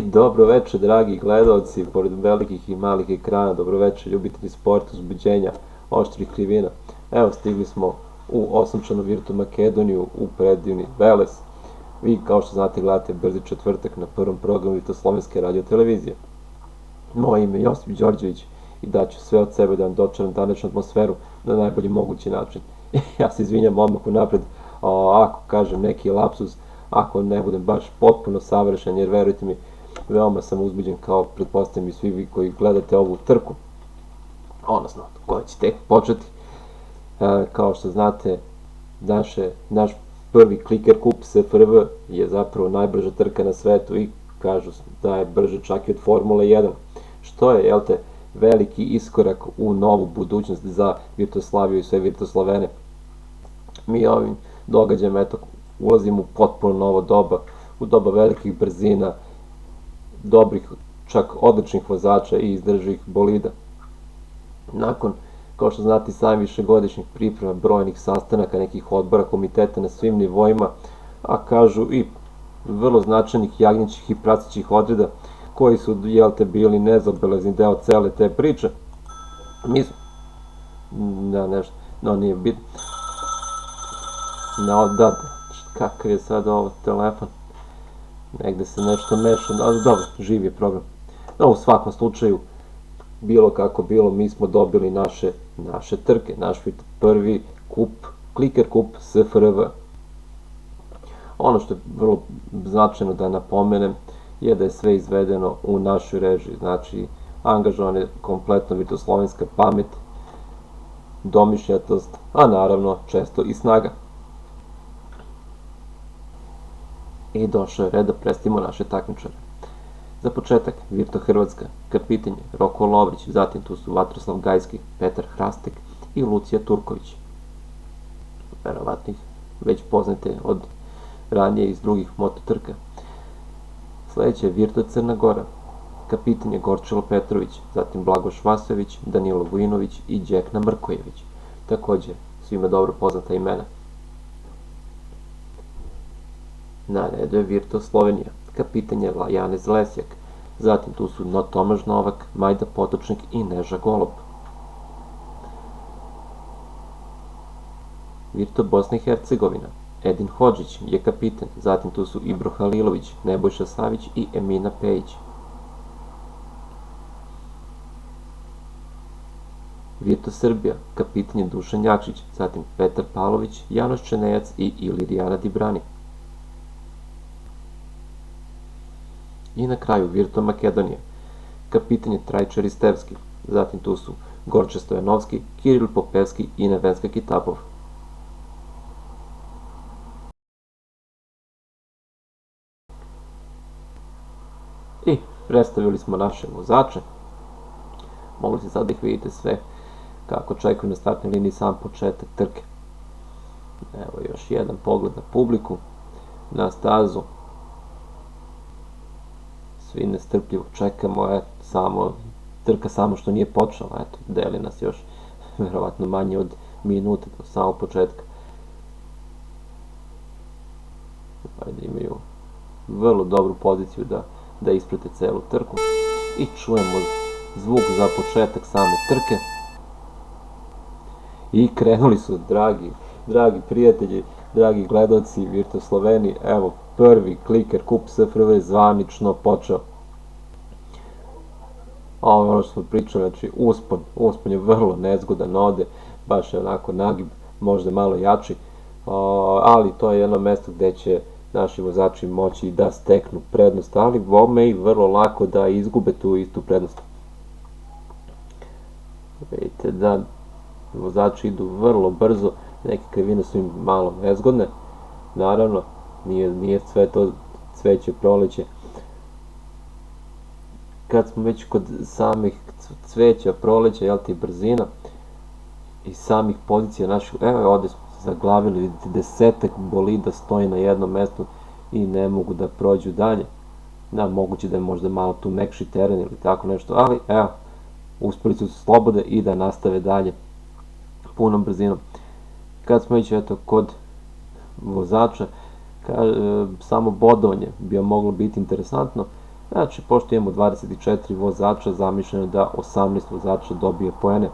Dobro večer, dragi gledalci, pored velikih i malih ekrana, dobro večer, ljubitelji sporta, uzbuđenja, oštrih krivina. Evo, stigli smo u osamčlanu Virtu Makedoniju, u predivni Veles. Vi, kao što znate, gledate Brzi četvrtak na prvom programu Slovenske radio televizije. Moje ime je Josip Đorđević i daću sve od sebe da vam dočaram današnju atmosferu na najbolji mogući način. Ja se izvinjam odmah unapred ako kažem neki lapsus, ako ne budem baš potpuno savršen, jer verujte mi, veoma sam uzbuđen, kao pretpostavljam i svi vi koji gledate ovu trku, odnosno koja će tek početi. Kao što znate, naš prvi kliker kup SFRV je zapravo najbrža trka na svetu i kažu da je brže čak i od Formule 1, što je, jel te, veliki iskorak u novu budućnost za Virtoslaviju i sve Virtoslavene. Mi ovim događajem, eto, ulazimo u potpuno novo doba, u doba velikih brzina, dobrih, čak odličnih vozača i izdrživih bolida. Nakon, kao što znate, samih višegodišnjih priprema, brojnih sastanaka, nekih odbora, komiteta na svim nivoima, a kažu i vrlo značajnih jagnjećih i pratećih odreda, koji su, jel te, bili nezabeležni deo cele te priče. Mi smo, nešto, no nije bitno. Kakav je sad ovo telefon? Negde se nešto meša, ali dobro, živ je program. No, u svakom slučaju, bilo kako bilo, mi smo dobili naše trke, naš prvi kup, kliker kup SFRV. Ono što je vrlo značajno da napomenem je da je sve izvedeno u našoj režiji, znači angažovana je kompletno virtoslovenska pamet, domišljatost, a naravno često i snaga. I došao je red da predstavimo naše takmičare. Za početak, Virto Hrvatska, kapitan je Roko Lovrić, zatim tu su Vatroslav Gajski, Petar Hrastek i Lucija Turković. Verovatno ih već poznate od ranije iz drugih mototrka. Sledeća je Virto Crna Gora, kapitan je Gorčilo Petrović, zatim Blagoš Vasojević, Danilo Vujinović i Đekna Mrkojević. Takođe, svima dobro poznata imena. Na redu je Virto Slovenija, kapitan je Janez Lesjak, zatim tu su Tomaž Novak, Majda Potočnik i Neža Golob. Virto Bosna i Hercegovina, Edin Hodžić je kapitan, zatim tu su Ibro Halilović, Nebojša Savić i Emina Pejić. Virto Srbija, kapitan je Dušan Jakšić, zatim Petar Pavlović, Janoš Čenejac i Ilirijana Dibrani. I na kraju Virto Makedonija, kapitan je Trajčar Istevski, zatim tu su Gorče Stojanovski, Kiril Popevski i Nevenska Kitapov. I predstavili smo naše vozače, mogli ste sad da ih vidite sve kako čekaju na startnoj liniji sam početak trke. Evo još jedan pogled na publiku, na stazu. Svi nestrpljivo čekamo, trka samo što nije počela, eto, deli nas još verovatno manje od minute do samog početka. Ajde, imaju vrlo dobru poziciju da isprate celu trku i čujemo zvuk za početak same trke. I krenuli su, dragi prijatelji, dragi gledalci Virto Sloveni, evo prvi kliker kup SFRV zvanično počeo. Ovo je ono što smo pričali, znači uspon je vrlo nezgodan ovde, baš je onako nagib, možda malo jači, ali to je jedno mesto gde će naši vozači moći da steknu prednost, ali bome i vrlo lako da izgube tu istu prednost. Vidite da vozači idu vrlo brzo, neke krivine su im malo nezgodne, naravno nije sve to cveće proleće. Kad smo već kod samih cveća, proleća, jel ti, brzina i samih pozicija naših, evo ovde smo se zaglavili, vidite, 10 bolida stoji na jednom mestu i ne mogu da prođu dalje. Moguće da je možda malo tu mekši teren ili tako nešto, ali evo, uspeli su slobode i da nastave dalje punom brzinom. Kad smo već, eto, kod vozača, samo bodovanje bi moglo biti interesantno, Znači, pošto imamo 24 vozača, zamišljeno je da 18 vozača dobije poene,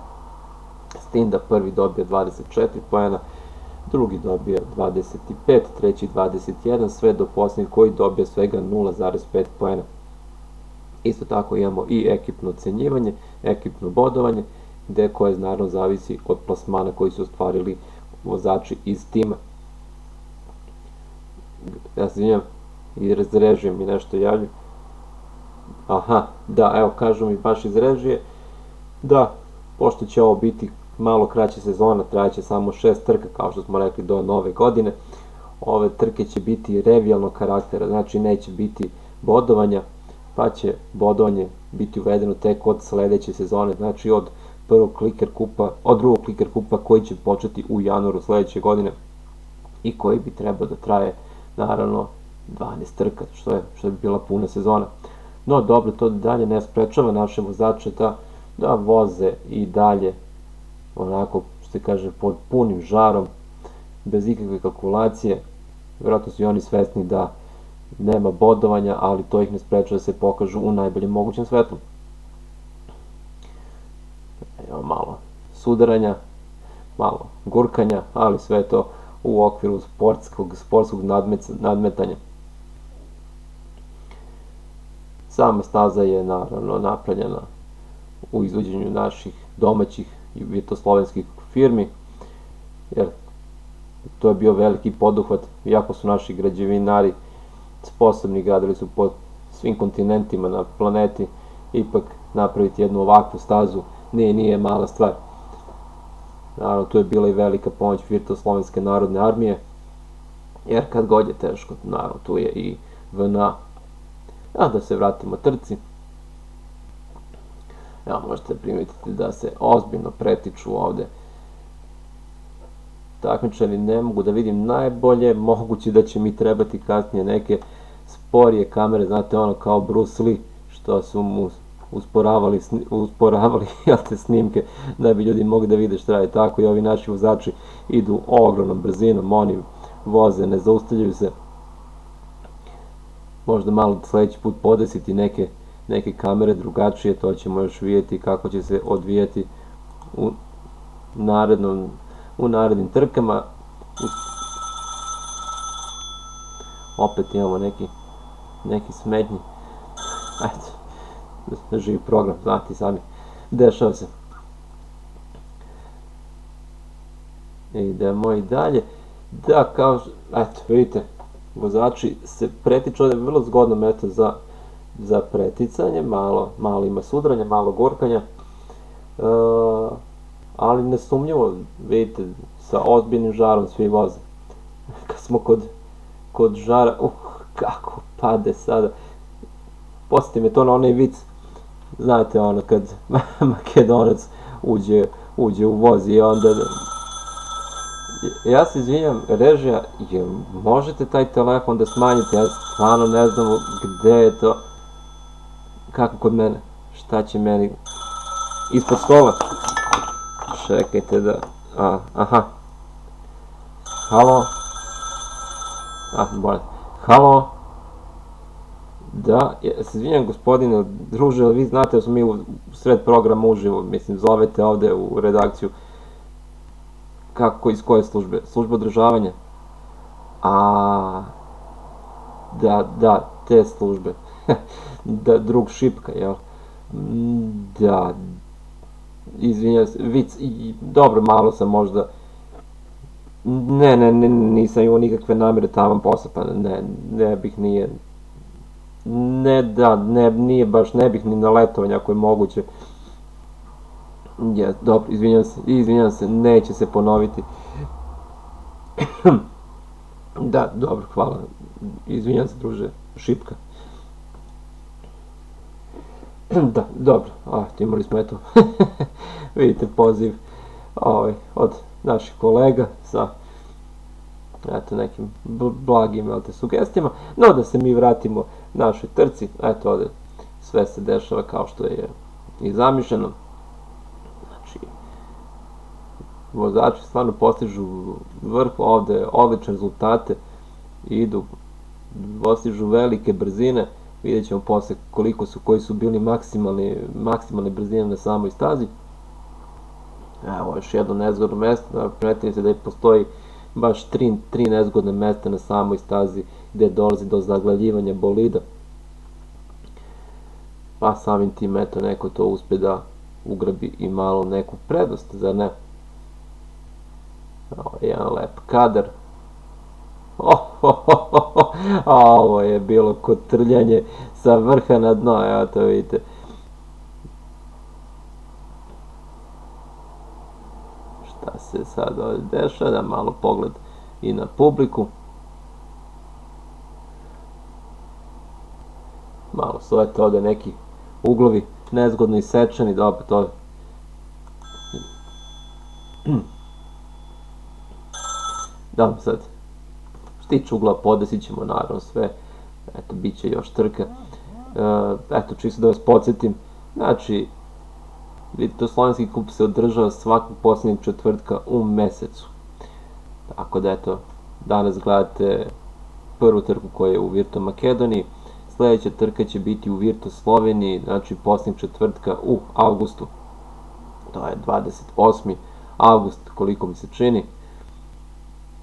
s tim da prvi dobije 24 poena, drugi dobije 25, treći 21, sve do posljednjeg koji dobije svega 0,5 poena. Isto tako imamo i ekipno ocenjivanje, ekipno bodovanje, koje naravno zavisi od plasmana koji su ostvarili vozači iz tima. Ja se izvinjam, i iz režije mi nešto javlja. Aha, da, evo kažu mi baš iz režije da, pošto će ovo biti malo kraća sezona, trajaće samo 6 trka, kao što smo rekli, do nove godine. Ove trke će biti revijalnog karaktera, znači neće biti bodovanja, pa će bodovanje biti uvedeno tek od sledeće sezone, znači od drugog kliker kupa koji će početi u januaru sledeće godine i koji bi trebao da traje naravno 12 trka, što bi bila puna sezona. No dobro, to dalje ne sprečava naše vozače da voze i dalje onako, što se kaže, pod punim žarom, bez ikakve kalkulacije. Vjerojatno su i oni svesni da nema bodovanja, ali to ih ne sprečava da se pokažu u najboljem mogućem svetlu. Evo malo sudaranja, malo gurkanja, ali sve to u okviru sportskog nadmetanja. Sama staza je naravno napravljena u izvođenju naših domaćih i vitoslovenskih firmi, jer to je bio veliki poduhvat, iako su naši građevinari sposobni, gradili su po svim kontinentima na planeti, ipak napraviti jednu ovakvu stazu nije mala stvar. Naravno, tu je bila i velika pomoć Vitoslovenske narodne armije, jer kad god je teško, naravno, tu je i VNA. A da se vratimo trci. Evo, možete primetiti da se ozbiljno pretiču ovde takmičari, ne mogu da vidim najbolje, moguće da će mi trebati kasnije neke sporije kamere, znate, ono kao Bruce Lee, što su mu usporavali snimke da bi ljudi mogli da vide šta je. Tako i ovi naši vozači idu ogromnom brzinom, oni voze, ne zaustavljaju se. Možda malo sledeći put podesiti neke kamere drugačije, to ćemo još vidjeti kako će se odvijeti u narednim trkama. Opet imamo neki smetnji. Ajde, živi program, znate sami, dešava se. Idemo i dalje. Da, kao, eto, vidite, vozači se pretiču, ovdje je vrlo zgodno mesto za preticanje, malo ima sudranya, malo gurkanja, ali nesumnjivo, vidite, sa ozbiljnim žarom svi voze. Kad smo kod žara, kako pade sada. Podsjeti me to na onaj vic, znate ono kad Makedonac uđe u voz i onda... Ja se izvinjam, režija, možete taj telefon da smanjite, ja stvarno ne znam gde je to, kako kod mene, šta će meni, ispod stola, čekajte da, aha, halo, bolje, halo, da, se izvinjam gospodine, druže, ali vi znate da smo mi u sred programa uživo, mislim, zovete ovde u redakciju, iz koje službe? Služba održavanja? Da, te službe. Da, drug Šipka, jel? Da, izvinjam se, vic, dobro, malo sam možda... Ne, nisam imao nikakve namere taman posapane, ne bih nije... Ne, da, nije baš, ne bih ni na letovanje ako je moguće. Dobro, izvinjam se, neće se ponoviti. Da, dobro, hvala. Izvinjam se, druže, Šipka. Da, dobro, imali smo eto, vidite poziv od naših kolega sa nekim blagim sugestijama. No, da se mi vratimo našoj trci, eto ovde sve se dešava kao što je i zamišljeno. Vozači stvarno postižu vrh ovde, odlične rezultate, postižu velike brzine, vidjet ćemo posle koji su bili maksimalne brzine na samoj stazi. Evo još jedno nezgodno mesto, primetite da postoji baš tri nezgodne mesta na samoj stazi gde dolazi do zaglavljivanja bolida. Pa samim tim eto neko to uspe da ugrabi i malo neku prednost, zar ne? Ovo je jedan lep kadar. Ovo je bilo kotrljanje sa vrha na dno, evo to vidite. Šta se sad ovdje dešava, da malo pogled i na publiku. Malo su eto ovdje neki uglovi nezgodno isečeni, da opet ovdje. Da sad, što tiče ugla podesit ćemo naravno sve, eto bit će još trka. Eto čisto da vas podsjetim, znači Slovenski kup se održava svakog posljednjeg četvrtka u mesecu. Tako da eto, danas gledate prvu trku koja je u Virto Makedoniji, sljedeća trka će biti u Virto Sloveniji, znači posljednjeg četvrtka u avgustu. To je 28. avgust, koliko mi se čini.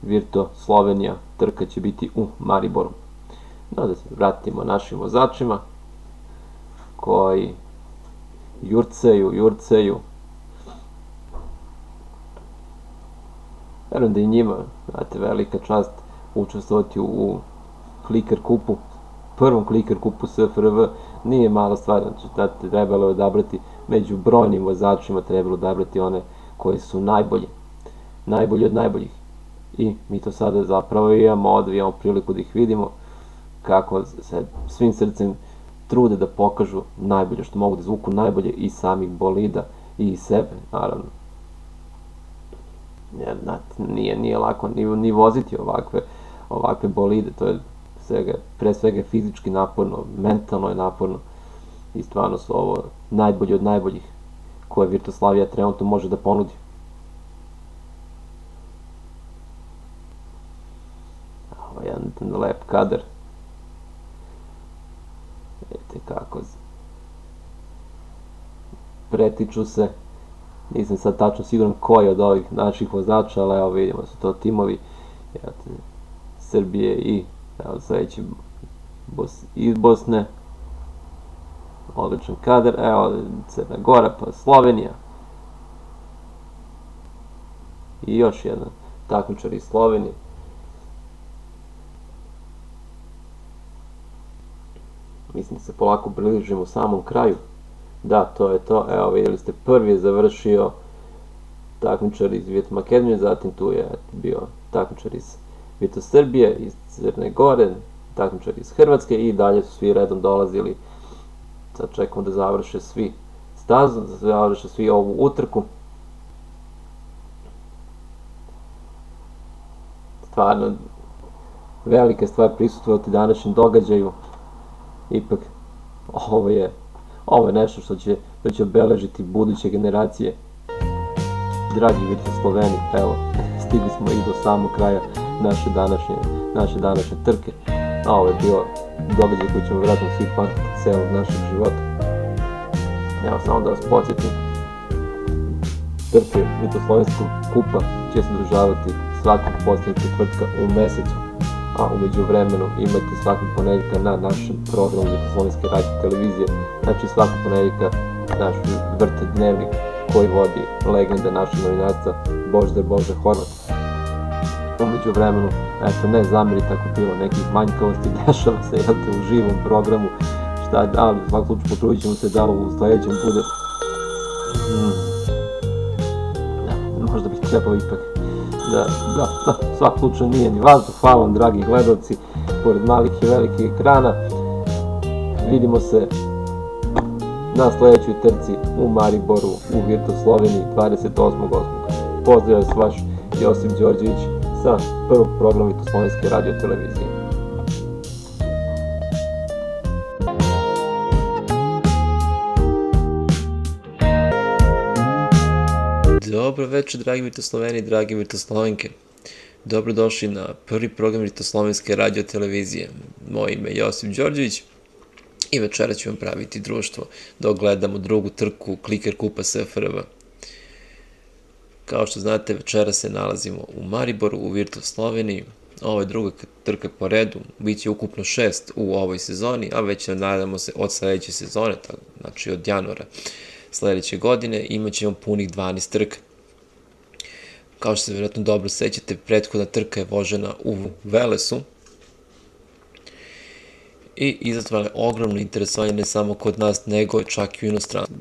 Virto Slovenija trka će biti u Mariboru. No, da se vratimo našim vozačima koji jurcaju. Verujem da i njima, znate, velika čast učestvovati u Kliker kupu, prvom Kliker kupu SFRV, nije mala stvar, znači trebalo je odabrati među brojnim vozačima, trebalo odabrati one koji su najbolji od najboljih. I mi to sada zapravo imamo priliku da ih vidimo kako se svim srcem trude da pokažu najbolje što mogu, da zvuku najbolje i samih bolida i sebe, naravno. Jer, znate, nije lako ni voziti ovakve bolide, to je pre svega fizički naporno, mentalno je naporno i stvarno su ovo najbolji od najboljih koje Virtoslavija trenutno može da ponudi. Ovo je jedan lep kadar. Vidite kako pretiču se. Nisam sad tačno siguran koji od ovih naših vozača, ali evo vidimo su to timovi Srbije i sledeći iz Bosne. Odličan kadar, evo Crna Gora, pa Slovenija. I još jedan takmičar iz Slovenije. Mislim da se polako približimo samom kraju. Da, to je to. Evo, vidjeli ste, prvi je završio takmičar iz Virto Makedonije, zatim tu je bio takmičar iz Virto Srbije, iz Crne Gore, takmičar iz Hrvatske i dalje su svi redom dolazili. Sad čekamo da završe svi stazu, da završe svi ovu utrku. Stvarno, velika stvar prisustvovati današnjem događaju. Ipak, ovo je nešto što će obeležiti buduće generacije. Dragi Virto Sloveni, evo, stigli smo i do samog kraja naše današnje trke. Ovo je bio događaj koji ćemo vjerojatno svi pamtiti celog našeg života. Evo, samo da vas podsjetim, trke Virto Slovenskog kupa će se održavati svakog posljednjeg četvrtka u mesecu, a umeđu vremenu imate svakog ponedjeljka na našem programu Virto Slovenske radio televizije, znači svakog ponedjeljka naš VRT dnevnik koji vodi legenda našeg novinarstva Božidar Bože Horvat. Umeđu vremenu, eto, ne zamerite ako bilo nekih manjkavosti, dešava se, u živom programu, ali u svakom slučaju potrudit ćemo se da u sledećem bude. Možda bih trebao ipak da, u svakom slučaju nije ni vazduh. Hvala vam, dragi gledalci, pored malih i velikih ekrana. Vidimo se na sledećoj trci u Mariboru, u Virto Sloveniji, 28.8. Pozdrav vas, vaš Josip Đorđević sa prvog programa Virto Slovenske radio televizije. Dobro večer, dragi Virto Sloveni, dragi Virto Slovenke. Dobrodošli na prvi program Virto Slovenske radio televizije. Moje ime je Josip Đorđević I večera ćemo praviti društvo da ogledamo drugu trku Kliker Kupa SFRV. Kao što znate, večera se nalazimo u Mariboru, u Virtus Sloveniji. Ovo je druga trka po redu, bit će ukupno 6 u ovoj sezoni, a već nadamo se od sledeće sezone, znači od januara sledeće godine, imat ćemo punih 12 trka. Kao što se vjerojatno dobro sećate, prethodna trka je vožena u Velesu i izazvala je ogromno interesovanje ne samo kod nas, nego čak i u inostranstvu.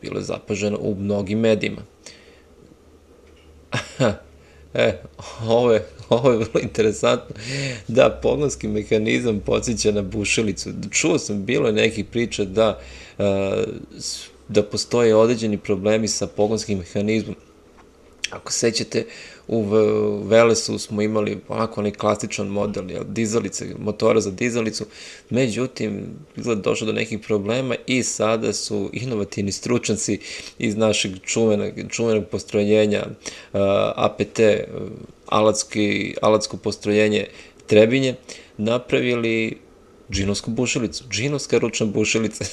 Bilo je zapaženo u mnogim medijima. Ovo je vrlo interesantno, da pogonski mehanizam podsjeća na bušilicu. Čuo sam, bilo je nekih priča da postoje određeni problemi sa pogonskim mehanizmom. Ako sećate, u Velesu smo imali onako onaj klasičan model dizalice, motora za dizalicu, međutim, izgleda došlo do nekih problema i sada su inovativni stručnjaci iz našeg čuvenog postrojenja APT, alatsko postrojenje Trebinje, napravili džinovsku bušilicu, džinovska ručna bušilica.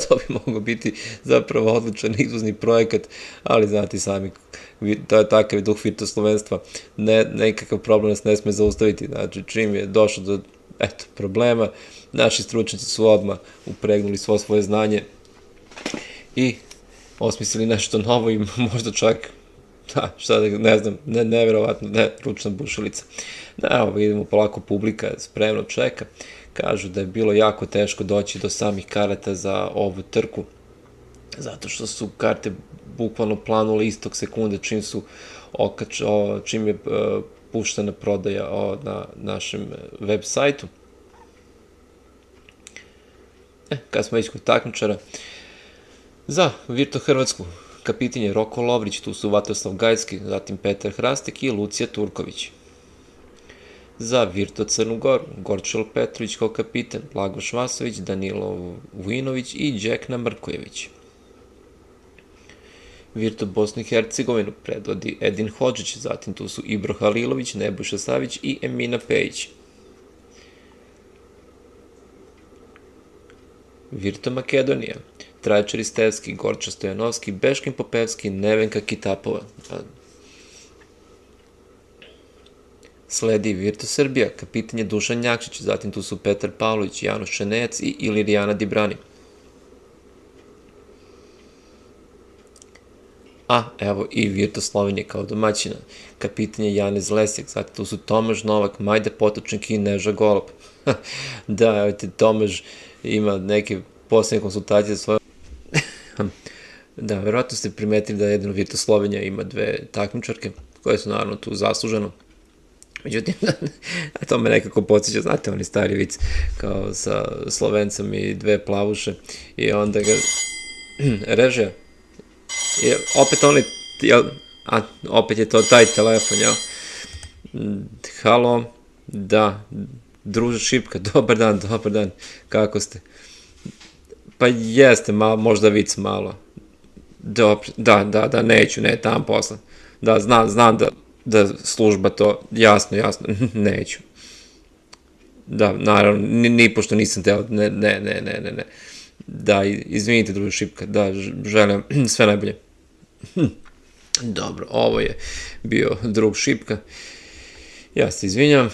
To bi mogao biti zapravo odličan izvozni projekat, ali znate sami, to je takav duh virtuoslovenstva, nekakav problem nas ne sme zaustaviti. Znači, čim je došlo do problema, naši stručnjaci su odmah upregnuli svo svoje znanje i osmislili nešto novo i možda čak, ne znam, neverovatno, ručna bušilica. Evo, vidimo polako, publika spremno čeka. Kažu da je bilo jako teško doći do samih karata za ovu trku, zato što su karte bukvalno planule istog sekunde čim je puštena prodaja na našem web sajtu. Kad smo već kod takmičara, za Virtu Hrvatsku kapitan je Roko Lovrić, tu su Vatroslav Gajski, zatim Petar Hrastek i Lucija Turković. Za Virtu Crnu Goru, Gorčel Petrović kao kapitan, Blagoš Vasović, Danilo Vujinović i Đekna Mrkojević. Virtu Bosnu i Hercegovinu predvodi Edin Hodžić, zatim tu su Ibro Halilović, Nebojša Savić i Emina Pejić. Virtu Makedonija, Trajčar Istevski, Gorča Stojanovski, Beškin Popevski, Nevenka Kitapova. Sledi Virtu Srbija, kapitan je Dušan Njakšić, zatim tu su Petar Pavlović, Janoš Čenejac i Ilirijana Dibrani. A evo i Virtu Slovenije kao domaćina, kapitan je Janez Lesjak, zatim tu su Tomaž Novak, Majda Potočnik i Neža Golub. Da, evo te, Tomaž ima neke poslednje konsultacije svoje. Da, verovatno ste primetili da jedino Virtu Slovenija ima dve takmičarke, koje su naravno tu zasluženo. Međutim, to me nekako podsjeća, znate, oni stari vic, kao sa Slovencem i dve plavuše, i onda ga režija. I opet oni, opet je to taj telefon, jel? Halo, da, druže Šipka, dobar dan, kako ste? Pa jeste, možda vic malo. Dobro, da, neću, tamo posle. Da, znam da služba to, jasno, neću. Da, naravno, nipošto nisam teo, ne. Da, izvinite, druže Šipka, da, želim sve najbolje. Dobro, ovo je bio drug Šipka. Ja se izvinjam.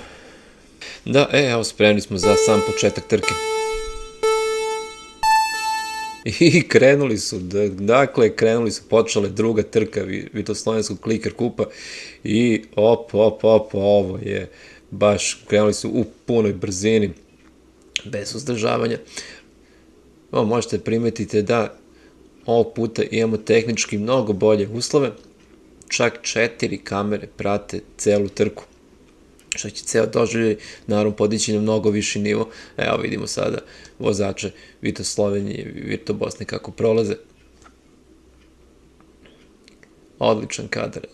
Da, evo, spremni smo za sam početak trke. I krenuli su, počela je druga trka Vitoslovenskog Kliker Kupa i ovo je baš, krenuli su u punoj brzini, bez uzdržavanja. Možete primetiti da ovog puta imamo tehnički mnogo bolje uslove, čak 4 kamere prate celu trku, što će ceo doživljaj naravno podići na mnogo viši nivo. Evo vidimo sada vozače Virtu Slovenije i Virtu Bosne kako prolaze. Odličan kadar.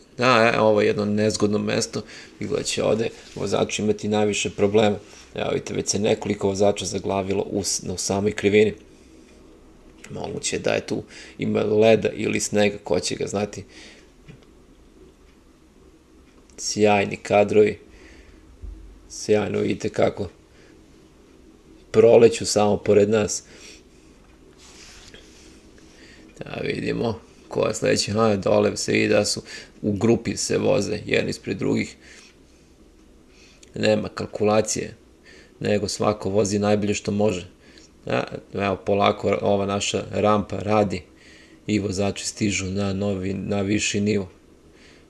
Ovo je jedno nezgodno mesto, izgleda će ovde vozači imati najviše problema. Evo vidite, već se nekoliko vozača zaglavilo u samoj krivini. Moguće da je tu ima leda ili snega, ko će ga znati. Sjajni kadrovi. Sjajno, vidite kako proleću samo pored nas. Da vidimo ko je sledeći. Dole se vidi da su u grupi se voze jedni ispred drugih. Nema kalkulacije, nego svako vozi najbolje što može. Evo, polako ova naša rampa radi i vozači stižu na viši nivo.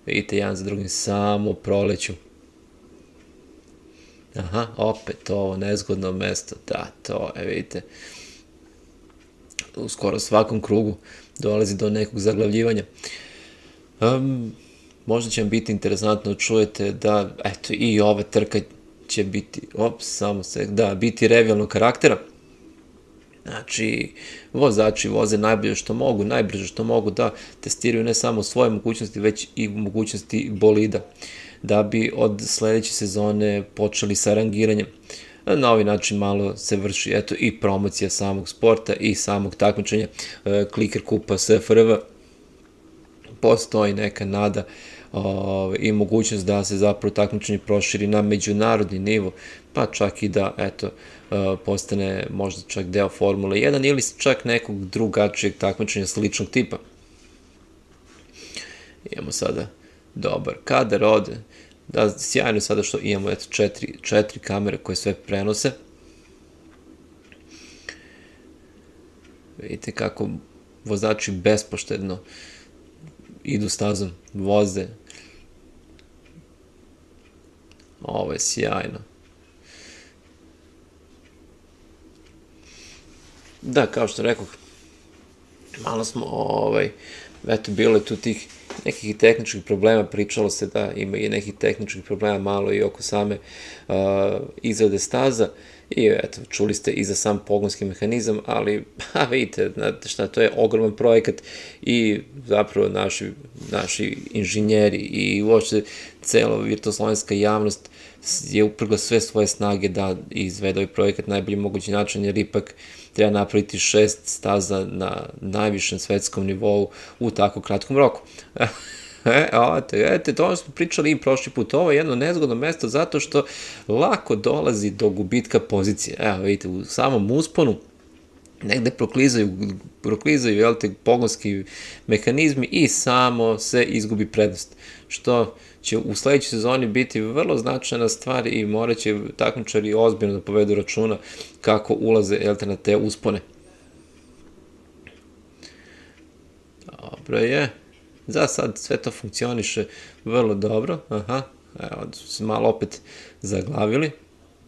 Vidite, jedan za drugim samo proleću. Opet ovo nezgodno mesto. Da, to je, vidite, u skoro svakom krugu dolazi do nekog zaglavljivanja. Možda će vam biti interesantno čujete da, eto, i ova trka će biti, biti revijalnog karaktera. Znači, vozači voze najbolje što mogu, najbrže što mogu da testiraju ne samo svoje mogućnosti, već i mogućnosti bolida, da bi od sledeće sezone počeli sa rangiranjem. Na ovaj način malo se vrši, eto, i promocija samog sporta i samog takmičenja Kliker Kupa SFRV. Postoji neka nada i mogućnost da se zapravo takmičenje proširi na međunarodni nivo, pa čak i da, eto, postane možda čak deo Formule 1 ili čak nekog drugačijeg takmičenja sličnog tipa. Imamo sada dobar kadar ovde. Da, sjajno sada što imamo, eto, četiri kamere koje sve prenose. Vidite kako vozači bespoštedno idu stazom, voze. Ovo je sjajno. Da, kao što rekoh, malo smo, eto, bilo je tu tih nekih tehničkih problema, pričalo se da ima i nekih tehničkih problema malo i oko same izrade staza i eto, čuli ste i za sam pogonski mehanizam, ali vidite, znate šta, to je ogroman projekat i zapravo naši inženjeri i uopšte cela virtuoslovenska javnost je uprgla sve svoje snage da izvede ovaj projekat najbolji mogući način, jer ipak treba napraviti 6 staza na najvišem svetskom nivou u tako kratkom roku. To smo pričali i prošli put. Ovo je jedno nezgodno mesto zato što lako dolazi do gubitka pozicije. Evo, vidite, u samom usponu negde proklizaju pogonski mehanizmi i samo se izgubi prednost, što će u sledećoj sezoni biti vrlo značajna stvar i morat će takmičari ozbiljno da povedu računa kako ulaze na te uspone. Dobro je. Za sad sve to funkcioniše vrlo dobro. Evo, se malo opet zaglavili.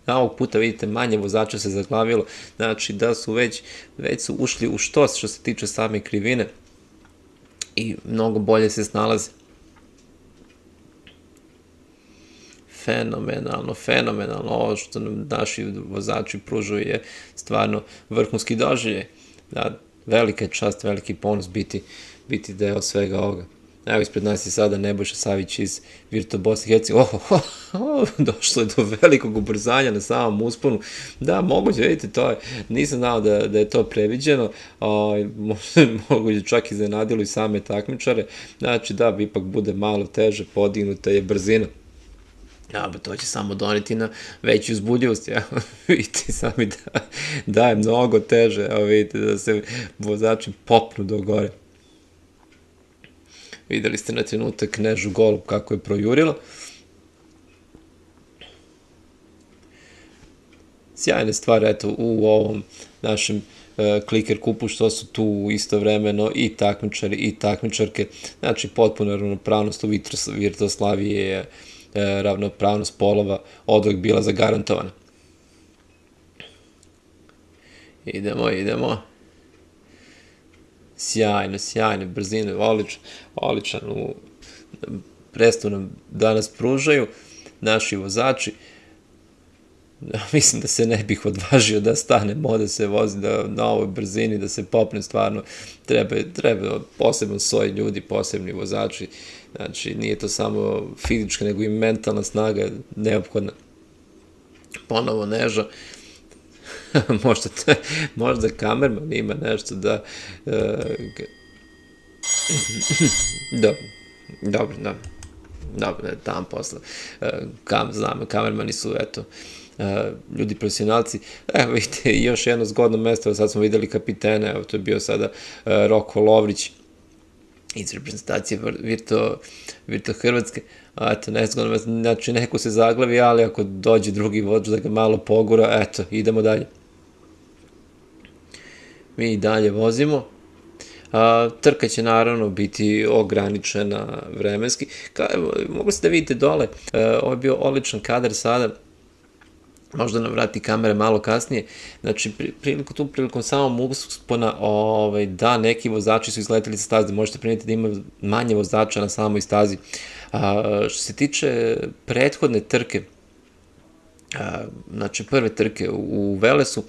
Ovog puta, vidite, manje vozača se zaglavilo, znači da su već su ušli u štos što se tiče same krivine i mnogo bolje se snalaze. Fenomenalno, ovo što nam naši vozači pružuju je stvarno vrhunski doživljaj. Velika je čast, veliki ponos biti deo svega ovoga. Evo, ispred nas je sada Nebojša Savić iz Virtua Bosne i Hercegovine. Došlo je do velikog ubrzanja na samom usponu. Da, moguće, vidite, nisam znao da je to previđeno. Moguće čak iznenadilo i same takmičare. Znači da, ipak bude malo teže, podignuta je brzina. To će samo doneti na veću uzbudljivost. Vidite sami da je mnogo teže. Vidite da se vozači popnu do gore. Videli ste na trenutak Nežu Golub kako je projurilo. Sjajne stvari, eto, u ovom našem Kliker Kupu, što su tu istovremeno i takmičari i takmičarke. Znači, potpuna ravnopravnost u Virtuoslaviji je ravnopravnost polova odvek bila zagarantovana. Idemo. Sjajne brzine, odličan predstav nam danas pružaju naši vozači. Mislim da se ne bih odvažio da stanemo, da se vozi na ovoj brzini, da se popne, stvarno treba poseban soj ljudi, posebni vozači. Znači, nije to samo fizička, nego i mentalna snaga neophodna. Ponovo Neža. Možda kamerman ima nešto da... Dobro. dobro, tam posle, znam, kamermani su, eto, ljudi profesionalci. Evo vidite, još jedno zgodno mesto, sad smo videli kapitene, evo to je bio sada Roko Lovrić iz reprezentacije Virto Hrvatske, a eto, nezgodno mesto, znači neko se zaglavi, ali ako dođe drugi vođ da ga malo pogura, eto, idemo dalje. Mi dalje vozimo. Trka će naravno biti ograničena vremenski. Mogu se da vidite dole, ovo je bio odličan kadar sada, možda nam vrati kamere malo kasnije, znači prilikom samog uspona da neki vozači su izleteli sa staze, možete primetiti da ima manje vozača na samoj stazi. Što se tiče prethodne trke, znači prve trke u Velesu,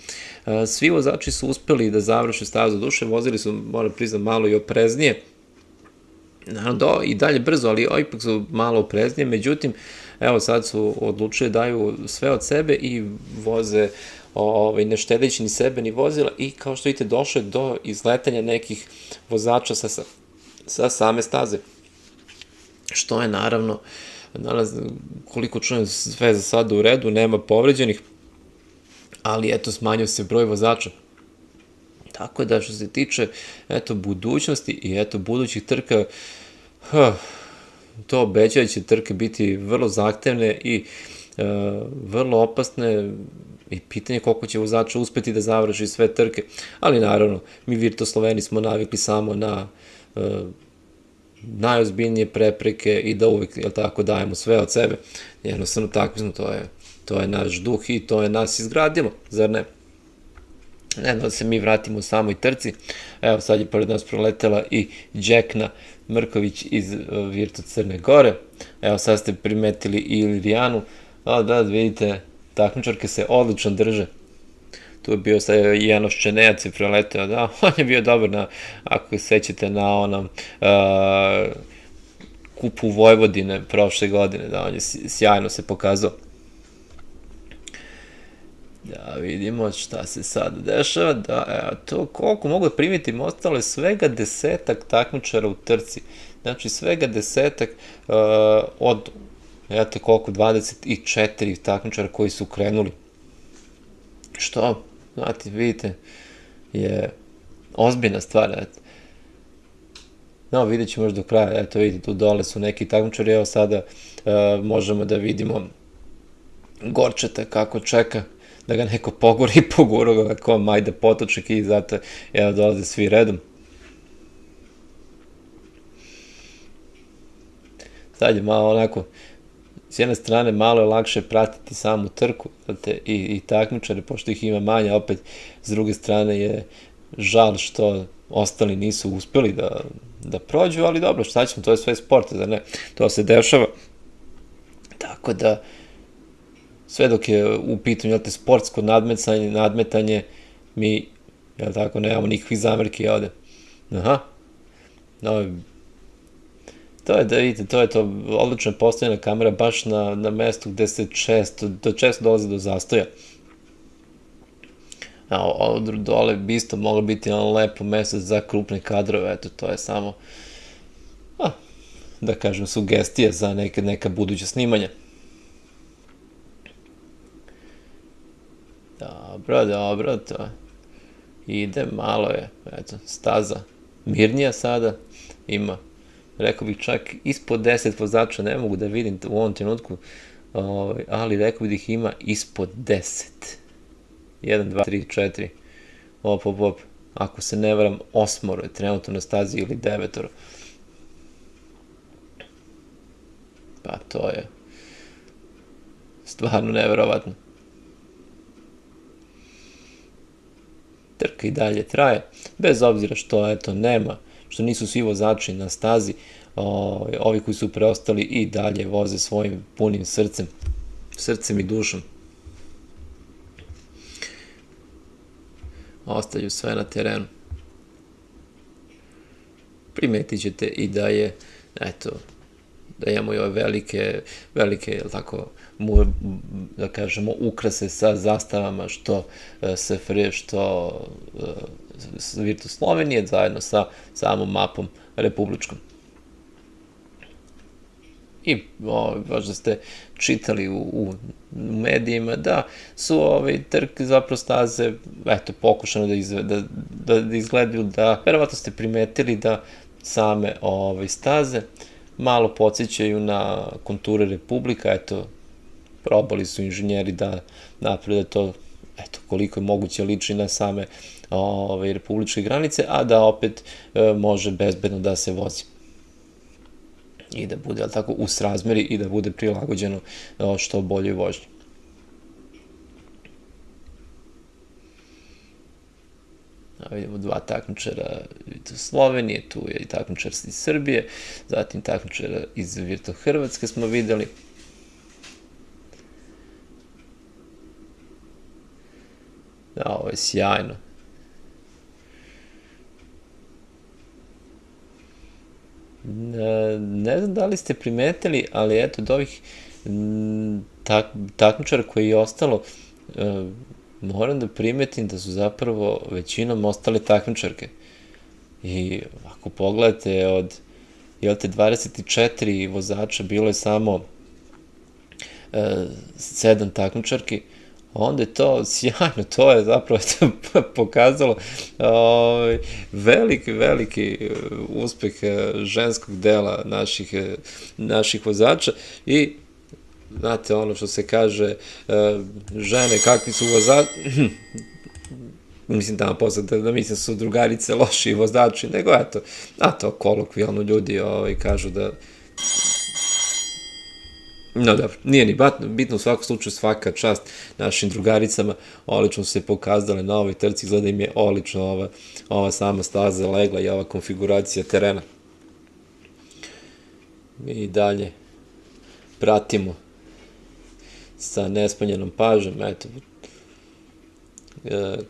svi vozači su uspeli da završe stazu, duše vozili su, moram priznati, malo i opreznije, naravno i dalje brzo, ali ipak su malo opreznije, međutim, evo sad su odlučili daju sve od sebe i voze ne štedeći ni sebe ni vozila i kao što vidite došlo je do izletanja nekih vozača sa same staze, što je naravno, koliko čujem sve za sada u redu, nema povređenih, ali eto smanjio se broj vozača. Tako da što se tiče eto budućnosti i eto budućih trka, to obećaju će trke biti vrlo zahtevne i vrlo opasne i pitanje koliko će vozača uspeti da završi sve trke, ali naravno mi Virto Sloveni smo navikli samo na najozbiljnije prepreke i da uvek, jel tako, dajemo sve od sebe. Jednostavno tako smo, to je naš duh i to je nas izgradilo, zar ne? Da se mi vratimo u samoj trci. Evo sad je pored nas proletela i Đekna Mrković iz Virto Crne Gore. Evo sad ste primetili i Ilijanu. Da, vidite, takmičarke se odlično drže. Tu je bio sad Janoš Čenejac je proleteo, da, on je bio dobar ako se sećate na onom kupu Vojvodine prošle godine, da, on je sjajno se pokazao. Da vidimo šta se sad dešava, da, to koliko mogu da primitim, ostalo je svega 10 takmičara u trci, znači svega 10 od, eto koliko, 24 takmičara koji su krenuli, što, znate, vidite, je ozbiljna stvar, eto. No, vidjet ćemo još do kraja, eto vidite, tu dole su neki takmičari, evo sada možemo da vidimo Gorčeta kako čeka da ga neko pogura i pogura ga kao Majda Potoček i zato evo dolaze svi redom. Sad je malo onako, s jedne strane malo je lakše pratiti samu trku i takmičare, pošto ih ima manje, opet s druge strane je žal što ostali nisu uspeli da prođu, ali dobro, šta ćemo, to je sve sport, zar ne? To se dešava. Tako da, sve dok je u pitanju sportsko nadmetanje, mi, jel tako, nemamo nikakvih zamerki ovde. Aha, to je, da vidite, to je to odlično postavljena kamera baš na mestu gde se često dolazi do zastoja. Ovdje dole bi isto moglo biti lepo mesto za krupne kadrove, eto, to je samo, da kažem, sugestija za neka buduća snimanja. Dobro, to ide, malo je, eto, staza mirnija sada, ima, rekao bih čak ispod 10 vozača, ne mogu da vidim u ovom trenutku, ali rekao bih da ih ima ispod 10. 1, 2, 3, 4, op, ako se ne varam, 8 je trenutno na stazi ili 9. Pa to je stvarno neverovatno. Trka i dalje traje, bez obzira što eto nema, što nisu svi vozači na stazi, ovi koji su preostali i dalje voze svojim punim srcem i dušom. Ostaju sve na terenu. Primetit ćete i da je, eto, da imamo i ove velike, jel tako, da kažemo, ukrase sa zastavama, što SFRJ, što Virto Slovenije, zajedno sa samom mapom republičkom. i možda ste čitali u medijima da su trke zapravo staze pokušane da izgledaju da, verovatno ste primetili da same staze malo podsjećaju na konture Republika, probali su inženjeri da naprede to, koliko je moguće liči na same republičke granice, a da opet može bezbedno da se vozi i da bude u srazmeri i da bude prilagođeno što boljoj vožnji. Vidimo dva takmičara iz Slovenije, tu je i takmičar iz Srbije, zatim takmičara iz Virto Hrvatske smo videli. Ovo je sjajno. Ne znam da li ste primetili, ali od ovih takmičara koji je ostalo, moram da primetim da su zapravo većinom ostale takmičarke. I ako pogledate od 24 vozača bilo je samo 7 takmičarki, onda je to sjajno, to je zapravo pokazalo veliki uspeh ženskog dela naših vozača i znate ono što se kaže, žene kakvi su vozači, mislim tamo posle da mislim su drugarice loši vozači, nego kolokvijalno ljudi kažu da no dobro, nije ni bitno, u svakom slučaju svaka čast našim drugaricama, odlično su se pokazale na ovoj trci, izgleda im je odlično ova sama staza legla i ova konfiguracija terena. Mi dalje pratimo sa nesmanjenom pažnjom,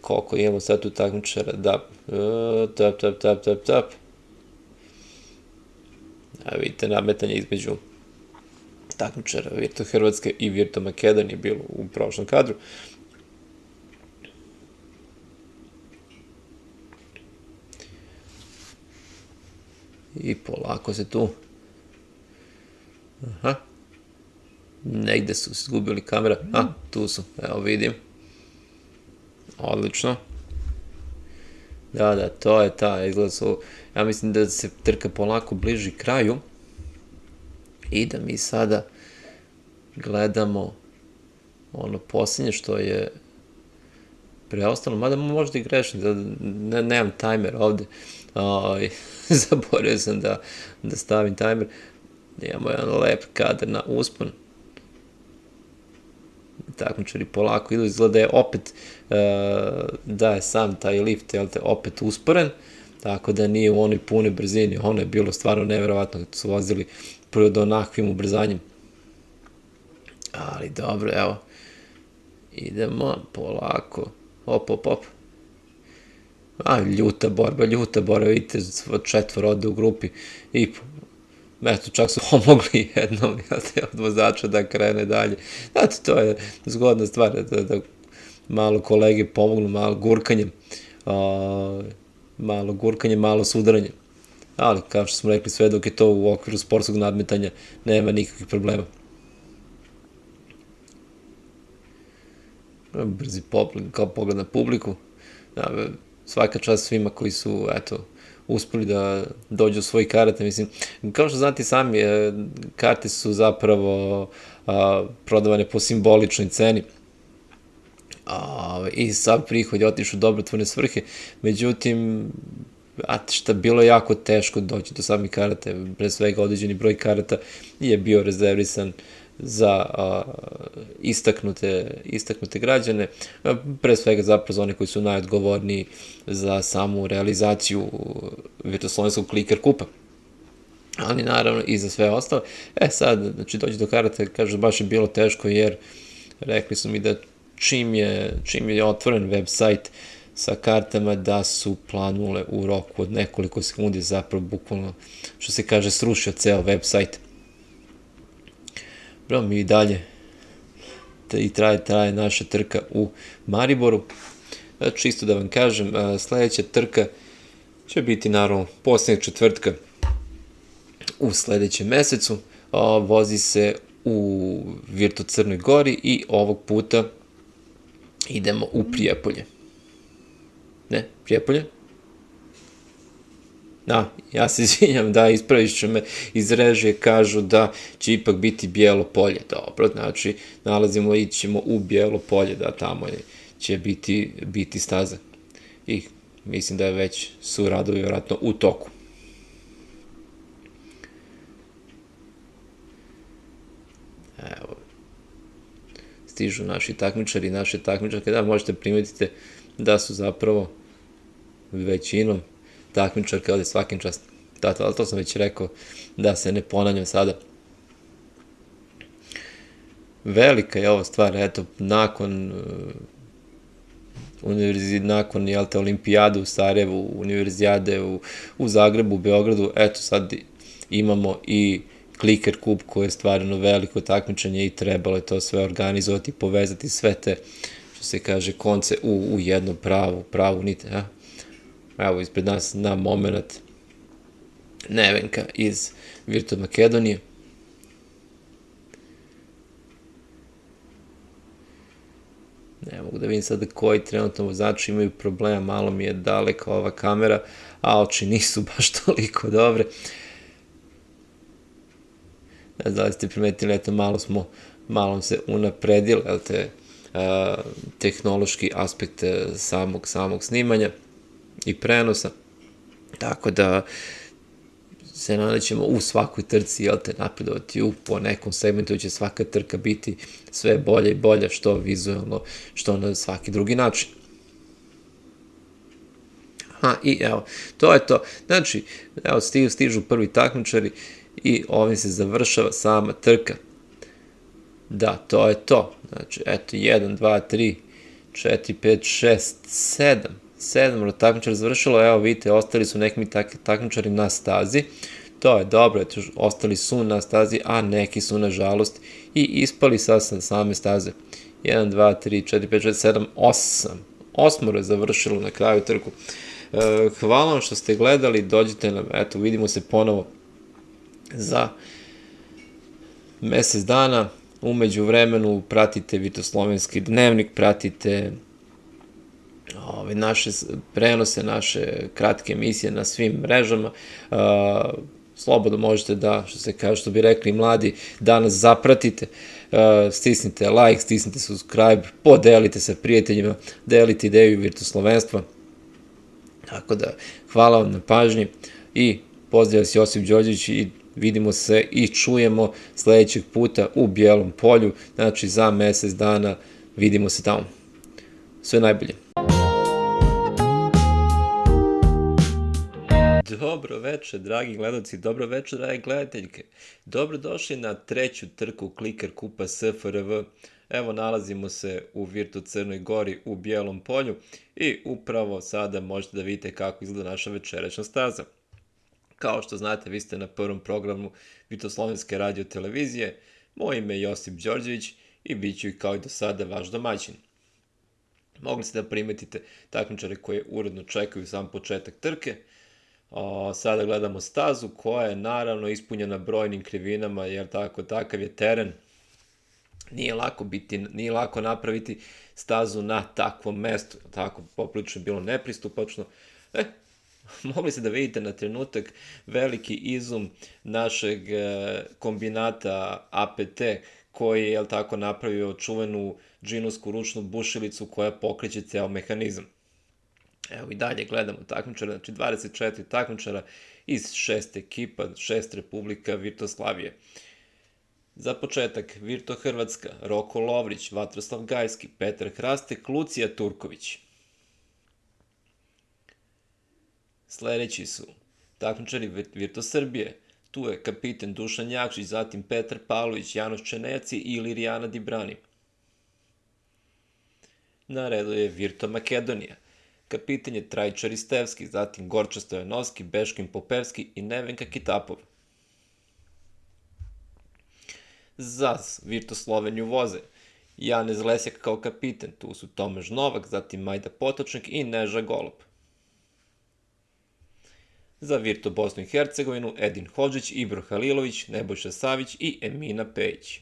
koliko imamo sad tu takmičara, da, tap. A vidite nametanje između takmičara Virto Hrvatske i Virto Makedonije bilo u prošlom kadru. I polako se tu negde su se izgubili kamera, tu su, evo vidim, odlično, da, to je ta, izgleda su, ja mislim da se trka polako bliži kraju i da mi sada gledamo ono posljednje što je preostalo, mada možda i grešim, nemam tajmer ovde, zaboravio sam da stavim tajmer, imamo jedan lep kadar na uspon, takmičari polako idu, izgleda je opet da je sam taj lift opet usporen, tako da nije u onoj punoj brzini, ono je bilo stvarno neverovatno kad su vozili pod onakvim ubrzanjem. Ali dobro, evo, idemo polako, op. Ljuta borba, vidite, 4 ode u grupi i čak su pomogli jednom od vozača da krene dalje. Znate, to je zgodna stvar, da malo kolege pomognu, malo gurkanje, malo sudaranje. Ali, kao što smo rekli, sve dok je to u okviru sportskog nadmetanja, nema nikakvih problema. Brzi pogled na publiku. Svaka čast svima koji su, uspeli da dođu u svoj karate. Mislim, kao što znate sami, karte su zapravo prodavane po simboličnoj ceni. I sav prihod je otišao u dobrotvorne svrhe. Međutim, bilo je jako teško doći do samih karata, pre svega određeni broj karata je bio rezervisan za istaknute građane, pre svega zapravo za one koji su najodgovorniji za samu realizaciju Virtoslovenskog kliker kupa, ali naravno i za sve ostale. Sad, znači doći do karata, kažu, baš je bilo teško jer rekli su mi da čim je otvoren web sajt sa kartama da su planule u roku od nekoliko sekundi, zapravo bukvalno, što se kaže, srušio ceo web sajt. Mi i dalje i traje naša trka u Mariboru. Čisto da vam kažem, sledeća trka će biti naravno posljednjeg četvrtka u sledećem mesecu. vozi se u Virtu Crnoj Gori i ovog puta idemo u Prijepolje. Ne, Prijepolje? Ja se izvinjam, da, ispravit ću me, iz režije kažu da će ipak biti Bijelo Polje. Dobro, znači, ićemo u Bijelo Polje, da tamo će biti staza. I mislim da već su radovi vjerojatno u toku. Evo, stižu naši takmičari i naše takmičarke, da možete primetiti da su zapravo većinom takmičarke ovde svakim čast. Da, to sam već rekao, da se ne ponavljam sada. Velika je ova stvar, eto, nakon olimpijade u Sarajevu, univerzijade u Zagrebu, u Beogradu, eto sad imamo i Clicker Cup koji je stvarno veliko takmičenje i trebalo je to sve organizovati, povezati sve te, što se kaže, konce u jednu pravu nit. Evo, ispred nas na moment Nevenka iz Virtu Makedonije. Ne mogu da vidim sada koji trenutno vozači imaju problema, malo mi je daleka ova kamera, a oči nisu baš toliko dobre. Ne znam da li ste primetili, eto, malo se unapredili, tehnološki aspekt samog snimanja i prenosa, tako da se nadaćemo u svakoj trci, napredovati po nekom segmentu, će svaka trka biti sve bolja i bolja, što vizualno, što na svaki drugi način. I evo, to je to. Znači, evo, stižu prvi takmičari i ovim se završava sama trka. Da, to je to. Znači, eto, 1, 2, 3, 4, 5, 6, 7. 7 takmičara završilo, evo vidite, ostali su neki takmičari na stazi, to je dobro, eto, ostali su na stazi, a neki su, nažalost, i ispali sa same staze. 1, 2, 3, 4, 5, 6, 7, 8. 8 je završilo na kraju trku. Hvala vam što ste gledali, dođite nam, eto, vidimo se ponovo za mesec dana, umeđu vremenu pratite Vitoslovenski dnevnik, pratite naše prenose, naše kratke emisije na svim mrežama. Slobodno možete da, što bi rekli mladi, da nas zapratite, stisnite like, stisnite subscribe, podelite sa prijateljima, delite ideju Virtoslovenstva. Tako da, hvala vam na pažnji i pozdrav vas Josip Đorđević i vidimo se i čujemo sledećeg puta u Bijelom Polju, znači za mesec dana vidimo se tamo. Sve najbolje. Dobro večer, dragi gledalci, dobro večer, dragi gledateljke. Dobrodošli na treću trku Clicker Cupa SFRV. Evo, nalazimo se u Virtu Crnoj Gori u Bijelom Polju i upravo sada možete da vidite kako izgleda naša večerašnja staza. Kao što znate, vi ste na prvom programu Vitoslovenske radio televizije. Moje ime je Josip Đorđević i bit ću i kao i do sada vaš domaćin. Mogli ste da primetite takmičare koje uredno čekaju sam početak trke. Sada gledamo stazu koja je naravno ispunjena brojnim krivinama, jer takav je teren. Nije lako napraviti stazu na takvom mestu, tako poprilično je bilo nepristupačno. Mogli ste da vidite na trenutak veliki izum našeg kombinata APT, koji je napravio čuvenu džinovsku ručnu bušilicu koja pokreće ceo mehanizam. Evo i dalje gledamo takmičara, znači 24 takmičara iz 6 ekipa, 6 republika Virtoslavije. Za početak Virto Hrvatska, Roko Lovrić, Vatroslav Gajski, Petar Hrastek, Lucija Turković. Sledeći su takmičari Virto Srbije, tu je kapiten Dušan Jakšić, zatim Petar Pavlović, Janoš Čenejaci i Lirijana Dibrani. Na redu je Virto Makedonija, kapiten je Trajčar Istevski, zatim Gorča Stojanovski, Beškim Popevski i Nevenka Kitapov. Za Virto Sloveniju voze Janez Lesjak kao kapiten, tu su Tomaž Novak, zatim Majda Potočnik i Neža Golob. za Virtu Bosnu i Hercegovinu Edin Hodžić, Ibro Halilović, Nebojša Savić i Emina Pejić.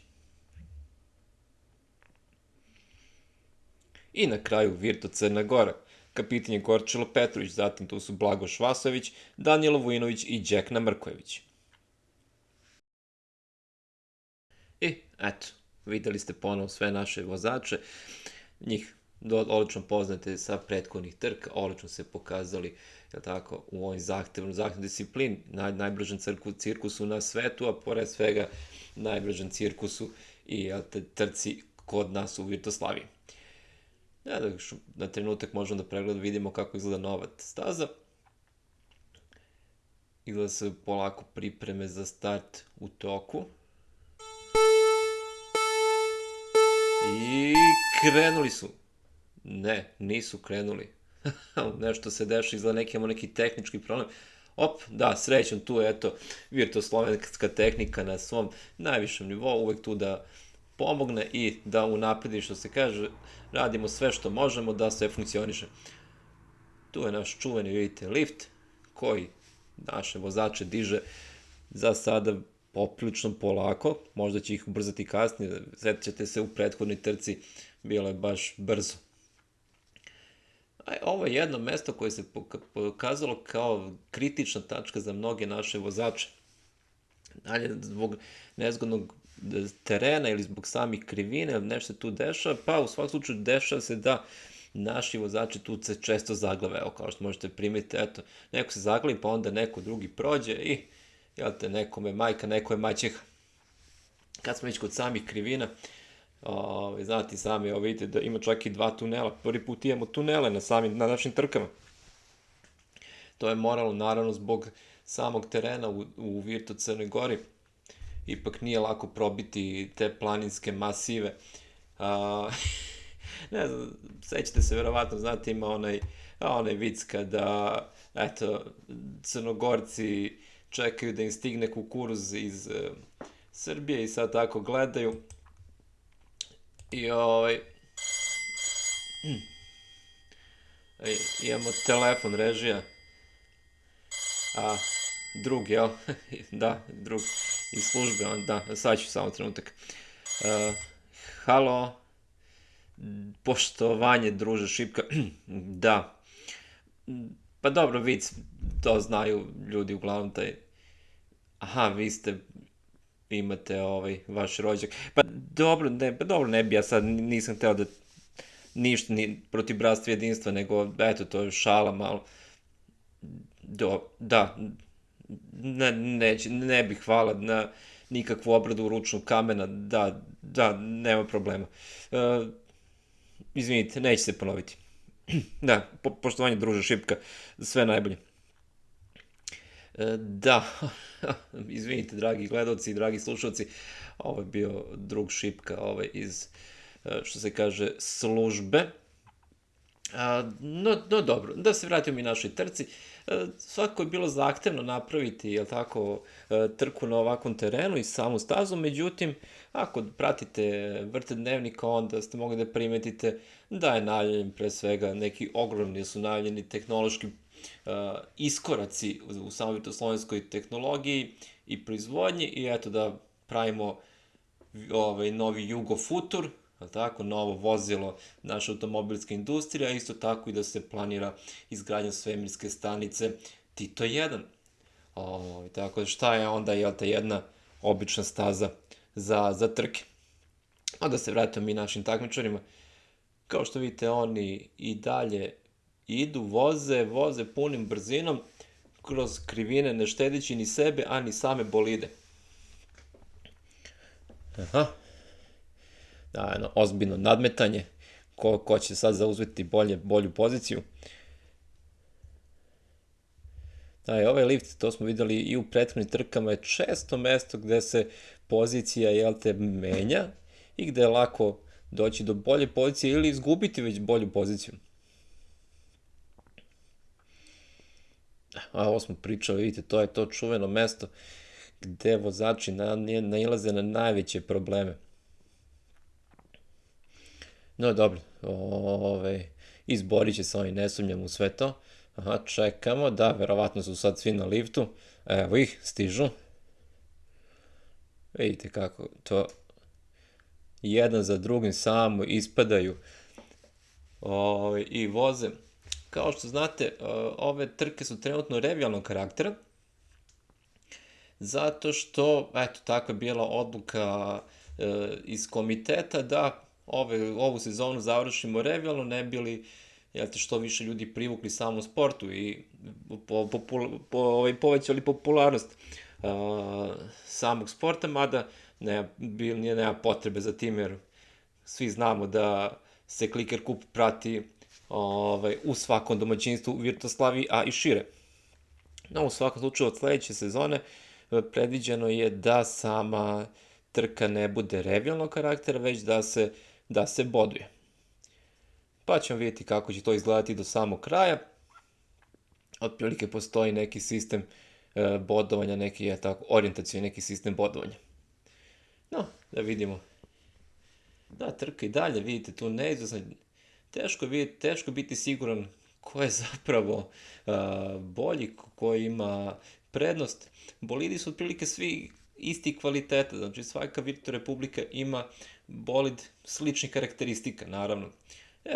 I na kraju Virtu Crna Gora. Kapitan je Gorčilo Petrović, zatim tu su Blago Švasović, Danilo Vujinović i Đekna Mrkojević. I eto, videli ste ponovo sve naše vozače, njih odlično poznate sa prethodnih trka, odlično se pokazali tako, u ovoj zahtevnoj disciplini, najbližem cirkusu na svetu, a pored svega najbližem cirkusu i trci kod nas u Virtoslaviji. Na trenutak možemo da pregledamo, vidimo kako izgleda nova staza. Izgleda se polako pripreme za start u toku. I krenuli su. Ne, nisu krenuli. Nešto se dešava, izgleda neki tehnički problem. Da, srećom tu, eto, virtuoslovenska tehnika na svom najvišem nivou, uvek tu da pomogne i da unapredi, što se kaže, radimo sve što možemo da sve funkcioniše. Tu je naš čuveni, vidite, lift koji naše vozače diže za sada poprilično polako, možda će ih ubrzati kasnije, sjećate se u prethodnoj trci, bilo je baš brzo. Ovo je jedno mesto koje se pokazalo kao kritična tačka za mnoge naše vozače. Dalje, zbog nezgodnog terena ili zbog samih krivine, nešto tu dešava, pa u svakom slučaju dešava se da naši vozači tu se često zaglave, evo kao što možete primetiti, eto, neko se zaglavi, pa onda neko drugi prođe i, jel te, nekome majka, neko je maćeha. Kad smo već kod samih krivina, znate sami, vidite da ima čak i 2 tunela, prvi put imamo tunele na našim trkama. To je moralo, naravno, zbog samog terena u Virtu Crnoj Gori. Ipak nije lako probiti te planinske masive. Ne znam, sećate se, verovatno, znate, ima onaj vic kada, eto, Crnogorci čekaju da im stigne kukuruz iz Srbije i sad tako gledaju. I imamo telefon, režija. Drug, jel? Da, drug iz službe, da, sad ću samo trenutak. Halo, poštovanje, druže Šipka, da. Pa dobro, vic, to znaju ljudi uglavnom taj. Vi imate vaš rođak. Pa dobro, ne bi ja sad, nisam hteo da ništa protiv bratstva i jedinstva, nego, eto, to je šala malo. Da, ne bih, hvala, na nikakvu obradu ručnog kamena, da, nema problema. Izvinite, neće se ponoviti. Da, poštovanje, druže Šipka, sve najbolje. Da, izvinite, dragi gledalci i dragi slušalci, ovo je bio drug Šipka iz, što se kaže, službe. No dobro, da se vratimo i našoj trci. Svako je bilo zahtevno napraviti, jel tako, trku na ovakvom terenu i samu stazu, međutim, ako pratite vrte dnevnika, onda ste mogli da primetite da je najavljen pre svega neki ogromni su najavljeni tehnološki iskoraci u samoj virtuoslovenskoj tehnologiji i proizvodnji i eto da pravimo novi Jugofutur, tako, novo vozilo naše automobilske industrije, a isto tako i da se planira izgradnja svemirske stanice Tito 1. Tako, šta je onda, jel te, jedna obična staza za trke. A da se vratimo mi našim takmičarima, kao što vidite, oni i dalje idu, voze punim brzinom, kroz krivine, ne štedeći ni sebe, a ni same bolide. Da, jedno ozbiljno nadmetanje, ko će sad zauzeti bolju poziciju. Da, ovaj lift, to smo videli i u prethodnim trkama, je često mesto gde se pozicija, jel te, menja i gde je lako doći do bolje pozicije ili izgubiti već bolju poziciju. Ovo smo pričali, vidite, to je to čuveno mesto gde vozači nailaze na najveće probleme. No dobro, izborit će se oni, ne sumnjam u sve to, Aha, čekamo, da, verovatno su sad svi na liftu. Evo ih, stižu. Vidite kako to jedan za drugim samo ispadaju i voze. Kao što znate, ove trke su trenutno revijalnog karaktera, zato što, eto, takva je bila odluka iz komiteta da ovu sezonu završimo revijalno, ne bili što više ljudi privukli samom sportu i povećali popularnost samog sporta, mada nema potrebe za tim, jer svi znamo da se Kliker Kup prati u svakom domaćinstvu u Virtoslaviji, a i šire. No, u svakom slučaju od sledeće sezone predviđeno je da sama trka ne bude revijalnog karaktera, već da se boduje. Pa ćemo vidjeti kako će to izgledati do samog kraja. Otprilike postoji neki sistem bodovanja, neki orijentacijni neki sistem bodovanja. No, da vidimo. Da, trka i dalje, vidite, tu neizvesno. Teško biti siguran ko je zapravo bolji, ko ima prednost. Bolidi su otprilike svi isti kvaliteta, znači svaka Virtu Republika ima bolid sličnih karakteristika, naravno.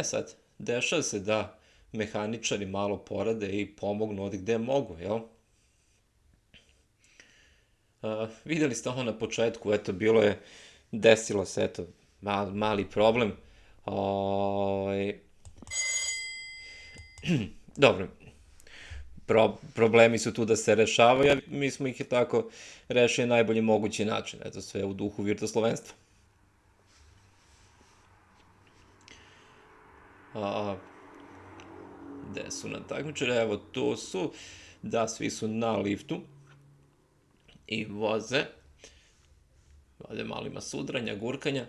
Sad, dešava se da mehaničari malo porade i pomognu od gde mogu, jel? Videli ste ovo na početku, eto, desilo se, eto, mali problem. Dobro, problemi su tu da se rešavaju, a mi smo ih tako rešili na najbolji mogući način, eto, sve u duhu virtoslovenstva. Gde su nam takmičari? Evo, tu su, da, svi su na liftu i voze. Ovde malo ima sudranja, gurkanja.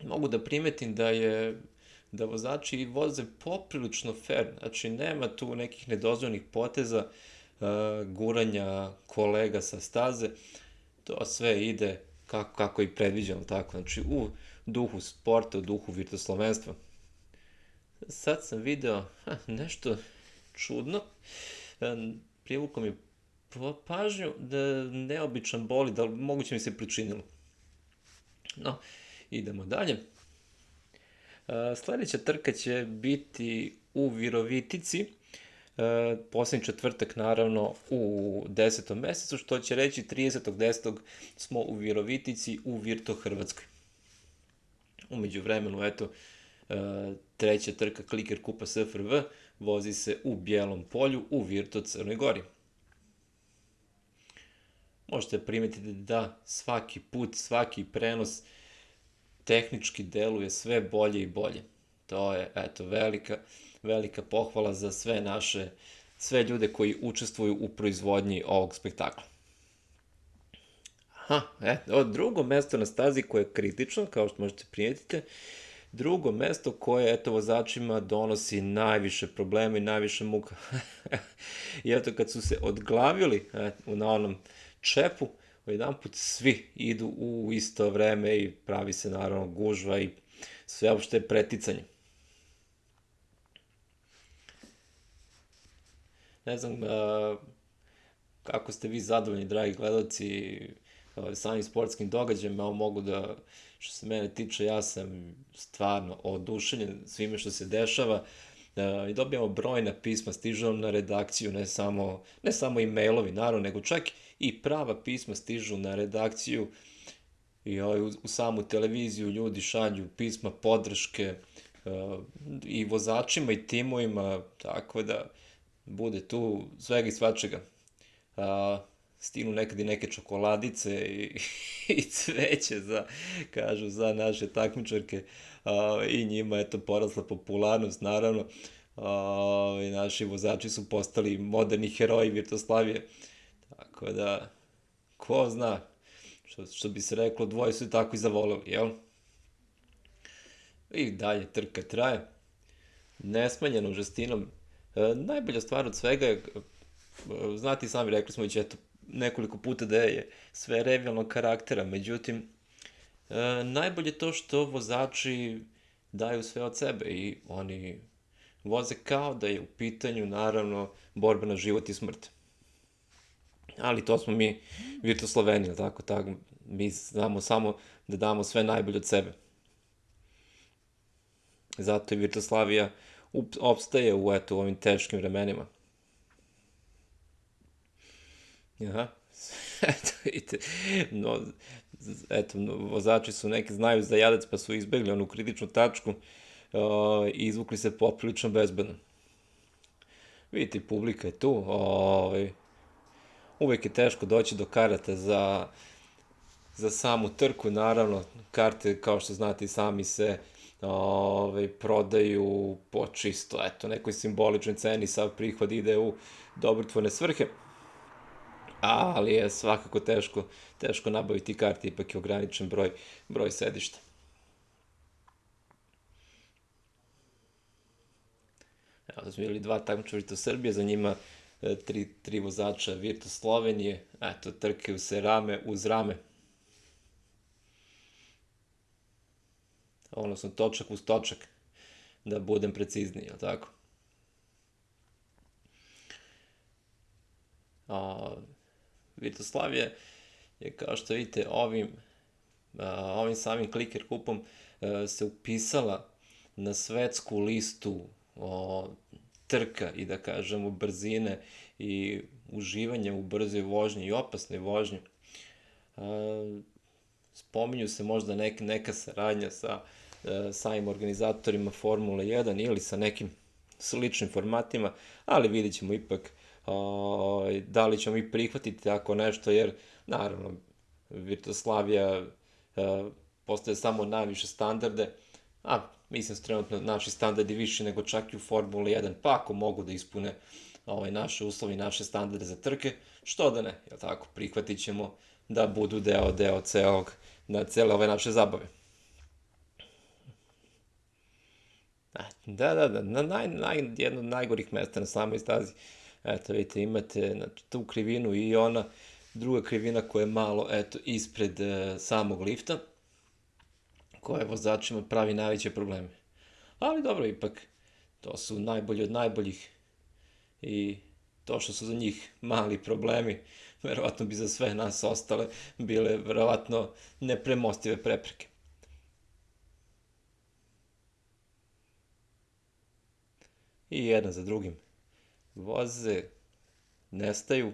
Mogu da primetim da vozači voze poprilično fair, znači nema tu nekih nedozvoljenih poteza, guranja kolega sa staze, to sve ide kako je predviđeno, tako, znači u duhu sporta, u duhu virtoslovenstva. Sad sam video nešto čudno, privuklo mi pažnju da neobičan bolid, da moguće mi se pričinilo. No, idemo dalje. Sledeća trka će biti u Virovitici, poslednji četvrtak naravno u 10. mesecu, što će reći 30.10. smo u Virovitici u Virto Hrvatskoj. Umeđu vremenu, eto, treća trka Kliker Kupa SFRV vozi se u Bijelom Polju u Virto Crnoj Gori. Možete primetiti da svaki put, svaki prenos tehnički deluje sve bolje i bolje. To je, eto, velika pohvala za sve ljude koji učestvuju u proizvodnji ovog spektakla. Drugo mesto na stazi koje je kritično, kao što možete primetiti, drugo mesto koje, eto, vozačima donosi najviše problema i najviše muka. I eto, kad su se odglavili na onom čepu, jedan put svi idu u isto vreme i pravi se naravno gužva i sveopšte preticanje. Ne znam kako ste vi zadovoljni, dragi gledalci, samim sportskim događajem, mogu da, što se mene tiče, ja sam stvarno oduševljen svime što se dešava i dobijamo brojna pisma, stižu nam na redakciju, ne samo e-mailovi, naravno, nego čak i prava pisma stižu na redakciju i u samu televiziju ljudi šalju pisma podrške i vozačima i timovima, tako da bude tu svega i svačega. Stignu nekad i neke čokoladice i cveće za naše takmičarke i njima je to porasla popularnost, naravno. Naši vozači su postali moderni heroji Virtoslavije, tako da, ko zna, što bi se reklo, dvoje su tako i zavoleli, jel? I dalje trka traje, nesmanjenom žestinom. Najbolja stvar od svega je, znate i sami, rekli smo već nekoliko puta da je sve revijalnog karaktera, međutim, najbolje je to što vozači daju sve od sebe i oni voze kao da je u pitanju, naravno, borba na život i smrt. Ali to smo mi Virtus-Sloveni, jel tako, mi znamo samo da damo sve najbolje od sebe. Zato i Virtuslavija opstaje u ovim teškim vremenima. Aha, eto, vidite, vozači su neki znaju za jadac pa su izbegli onu kritičnu tačku i izvukli se poprilično bezbedno. Vidite, publika je tu, uvek je teško doći do karata za samu trku, naravno, karte, kao što znate i sami se prodaju po čisto, nekoj simboličnoj ceni, sav prihod ide u dobrotvorne svrhe, ali je svakako teško nabaviti karte, ipak je ograničen broj sedišta. Evo da smo imali 2 takmičara Virtus Srbije, za njima 3 vozača Virtus Slovenije, trkaju se rame uz rame. Odnosno točak uz točak, da budem precizniji, jel tako? Virtuslavija je, kao što vidite, ovim samim kliker kupom se upisala na svetsku listu trka i da kažemo brzine i uživanja u brzoj vožnji i opasnoj vožnji. Spominju se možda neka saradnja sa samim organizatorima Formule 1 ili sa nekim sličnim formatima, ali vidjet ćemo ipak da li ćemo i prihvatiti tako nešto, jer naravno Virtuslavija postaje samo najviše standarde, a mislim da su trenutno naši standardi viši nego čak i u Formuli 1, pa ako mogu da ispune naše uslovi, naše standarde za trke, što da ne, jel tako, prihvatit ćemo da budu deo cele ove naše zabave. Da, na jedno od najgorih mesta na samoj stazi. Eto, vidite, imate tu krivinu i ona druga krivina koja je malo, ispred samog lifta, koja vozačima pravi najveće probleme. Ali dobro, ipak, to su najbolji od najboljih i to što su za njih mali problemi, verovatno bi za sve nas ostale bile verovatno nepremostive prepreke. I jedan za drugim voze, nestaju,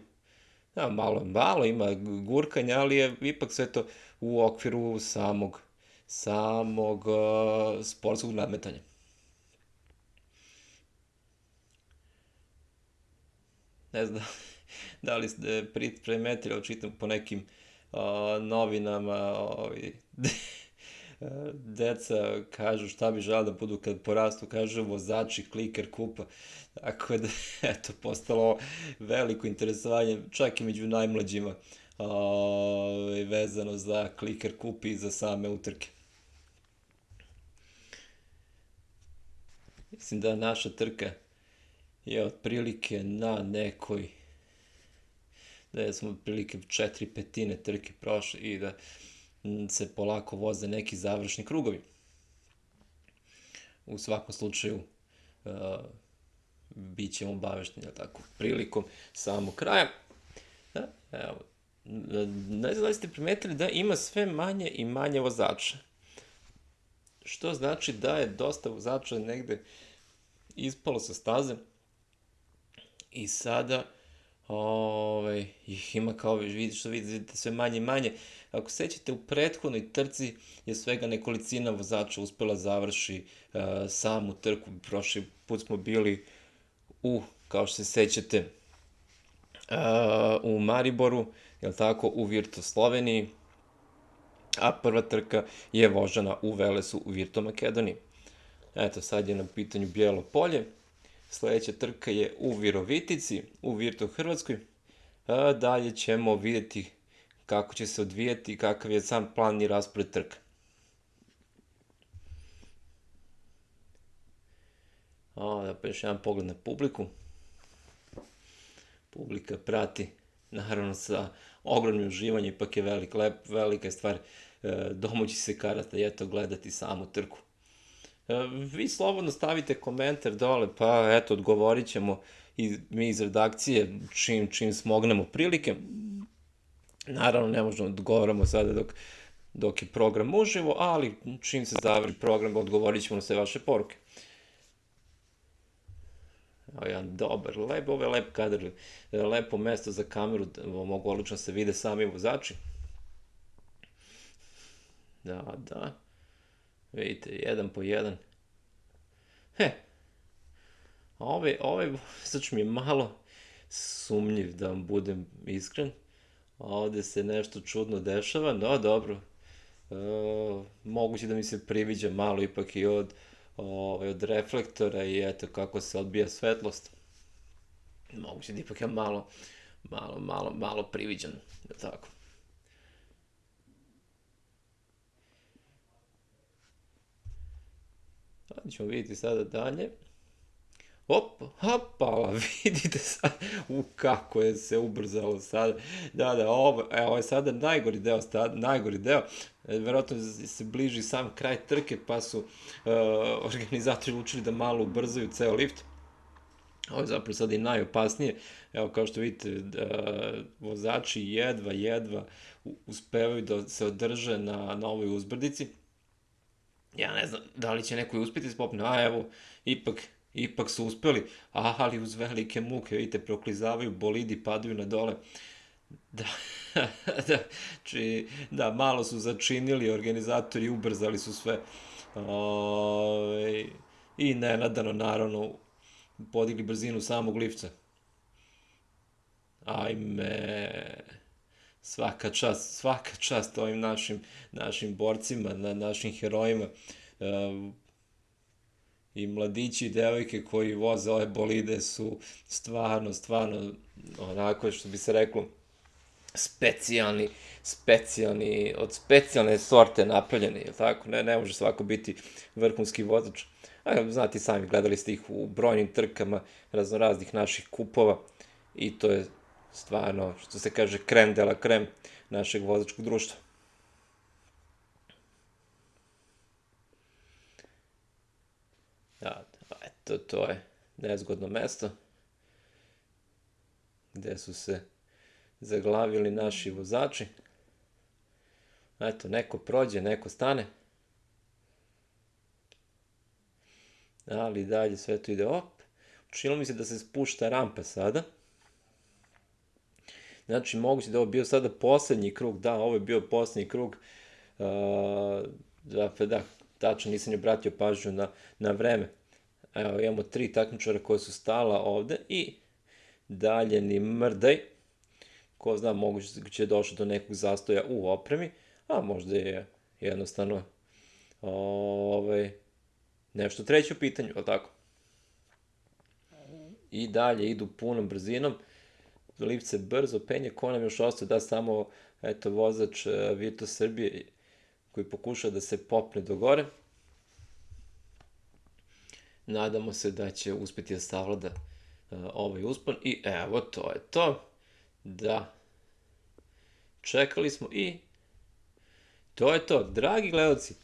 malo ima gurkanja, ali je ipak sve to u okviru samog sportskog nadmetanja. Ne znam da li ste primetili, čitam po nekim novinama, deca kažu šta bi žele da budu kad porastu, kažu vozači kliker kupa, tako da, postalo veliko interesovanje, čak i među najmlađima, vezano za kliker kup i za same utrke. Mislim da naša trka je otprilike na nekoj, da smo otprilike 4/5 trke prošli i da se polako voze neki završni krugovi. U svakom slučaju bit ćemo obavešteni, tako, prilikom samog kraja. Evo, ne znam da li ste primetili da ima sve manje i manje vozača. Što znači da je dosta vozača negde ispalo sa staze i sada ih ima kao što vidite sve manje i manje. Ako sećate, u prethodnoj trci je svega nekolicina vozača uspela završi samu trku. Prošli put smo bili kao što se sećate, u Mariboru, jel tako, u Virtus Sloveniji, a prva trka je vožena u Velesu u Virtu Makedoniji. Eto, sad je na pitanju Bijelo polje. Sledeća trka je u Virovitici, u Virtu Hrvatskoj. Dalje ćemo vidjeti kako će se odvijati i kakav je sam plan i raspored trka. Pa još jedan pogled na publiku. Publika prati, naravno, sa ogromnim uživanjem, ipak je velika je stvar domoći se karata i gledati samu trku. Vi slobodno stavite komentar dole, pa eto, odgovorit ćemo i mi iz redakcije čim smognemo prilike. Naravno, ne možemo da odgovaramo sada dok je program uživo, ali čim se završi program, odgovorit ćemo na sve vaše poruke. Evo jedan dobar, ovo je lep kadar, lepo mesto za kameru, mogu odlično se vide sami vozači. Da, vidite, jedan po jedan. Ovaj vozač mi je malo sumnjiv, da vam budem iskren. Ovde se nešto čudno dešava, no dobro. Moguće da mi se priviđa malo ipak i od reflektora i eto kako se odbija svetlost. Moguće da ipak je malo priviđan, tako. Sada ćemo vidjeti sada dalje. Hopala, vidite sad, kako je se ubrzalo sada. Da, ovo je sada najgori deo, verovatno se bliži sam kraj trke, pa su organizatori učili da malo ubrzaju ceo lift. Ovo je zapravo sada i najopasnije, evo kao što vidite, vozači jedva uspevaju da se održe na ovoj uzbrdici. Ja ne znam da li će neko uspjeti spopne, evo, ipak su uspeli, ali uz velike muke, vidite, proklizavaju bolidi, padaju na dole. Da, malo su začinili organizatori, ubrzali su sve. I nenadano, naravno, podigli brzinu samog lifta. Ajme, svaka čast ovim našim borcima, našim herojima. I mladići i devojke koji voze ove bolide su stvarno, onako što bi se reklo, specijalni, od specijalne sorte napravljeni, je tako? Ne može svako biti vrhunski vozač. Znate i sami, gledali ste ih u brojnim trkama raznoraznih naših kupova i to je stvarno, što se kaže, krem de la krem našeg vozačkog društva. Eto, to je nezgodno mesto gde su se zaglavili naši vozači. Eto, neko prođe, neko stane. Ali dalje sve to ide Učinilo mi se da se spušta rampa sada. Znači, moguće da ovo bio sada poslednji krug. Da, ovo je bio poslednji krug. Da, tačno nisam je obratio pažnju na vreme. Evo, imamo 3 takmičara koja su stala ovde i dalje ni mrdaj. Ko zna, moguće je došlo do nekog zastoja u opremi, a možda je jednostavno nešto treće u pitanju, ali tako? I dalje idu punom brzinom, lift se brzo penje, ko nam još ostao, da samo, eto, vozač Virtus Srbije koji pokušava da se popne do gore. Nadamo se da će uspeti da savlada ovaj uspon i evo, to je to. Da, čekali smo i to je to. Dragi gledalci,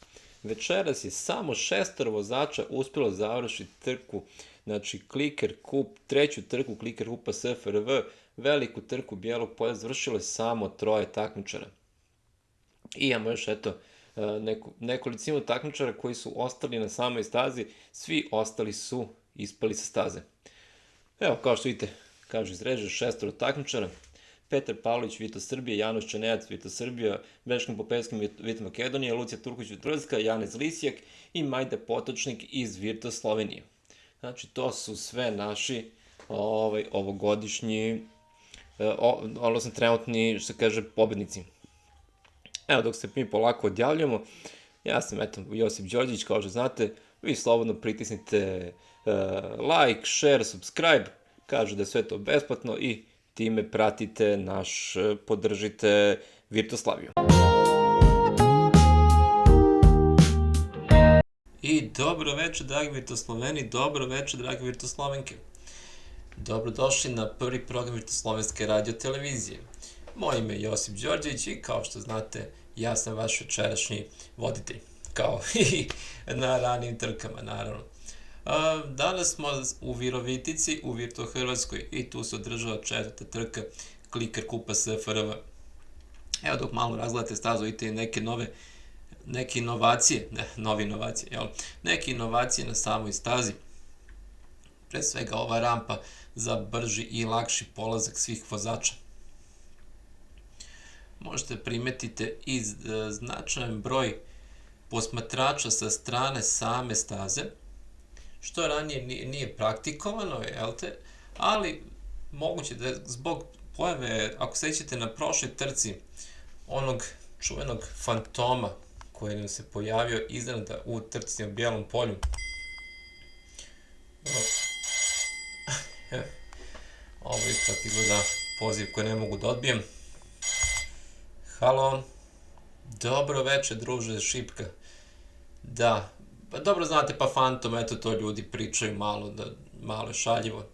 večeras je samo 6 vozača uspjelo završiti trku, znači Kliker Kup, 3. trku Kliker Kupa SFRV, veliku trku Bijelog polja, završilo je samo 3 takmičara. I imamo još, eto, nekolicinu takmičara koji su ostali na samoj stazi, svi ostali su ispali sa staze. Evo, kao što vidite, kažu iz reže, 6 takmičara: Petar Pavlović, Virtus Srbije, Janoš Čenejac, Virtus Srbija, Breškin Popevski, Virtus Makedonija, Lucija Turković, Vitruzska, Janez Lisijak i Majda Potočnik iz Virtus Slovenije. Znači, to su sve naši ovogodišnji, odnosno trenutni, što kaže, pobednici. Evo, dok se mi polako odjavljamo, ja sam, eto, Josip Đorđević, kao što znate, vi slobodno pritisnite like, share, subscribe, kažu da je sve to besplatno i time pratite podržite Virtuslaviju. I dobro večer, dragi Virtusloveni, dobro večer, dragi Virtuslovenke. Dobrodošli na prvi program Virtuslovenske radiotelevizije. Moje ime je Josip Đorđević i kao što znate, ja sam vaš večerašnji voditelj. kao i na ranijim trkama, naravno. Danas smo u Virovitici, u Virtu Hrvatskoj, i tu se održava 4. trka Kliker Kupa SFRV. Evo, dok malo razgledate stazu, vidite i neke inovacije, neke inovacije na samoj stazi. Pre svega ova rampa za brži i lakši polazak svih vozača. Možete primetiti i značajan broj posmatrača sa strane same staze, što ranije nije praktikovano, ali moguće da zbog pojave, ako sećate na prošloj trci, onog čuvenog fantoma koji nam se pojavio iznenada u trci na bijelom polju. Ovo ipak izgleda poziv koji ne mogu da odbijem. Halo, dobro večer, druže Šipka. Da, pa dobro znate, pa fantom, eto to ljudi pričaju malo je šaljivo.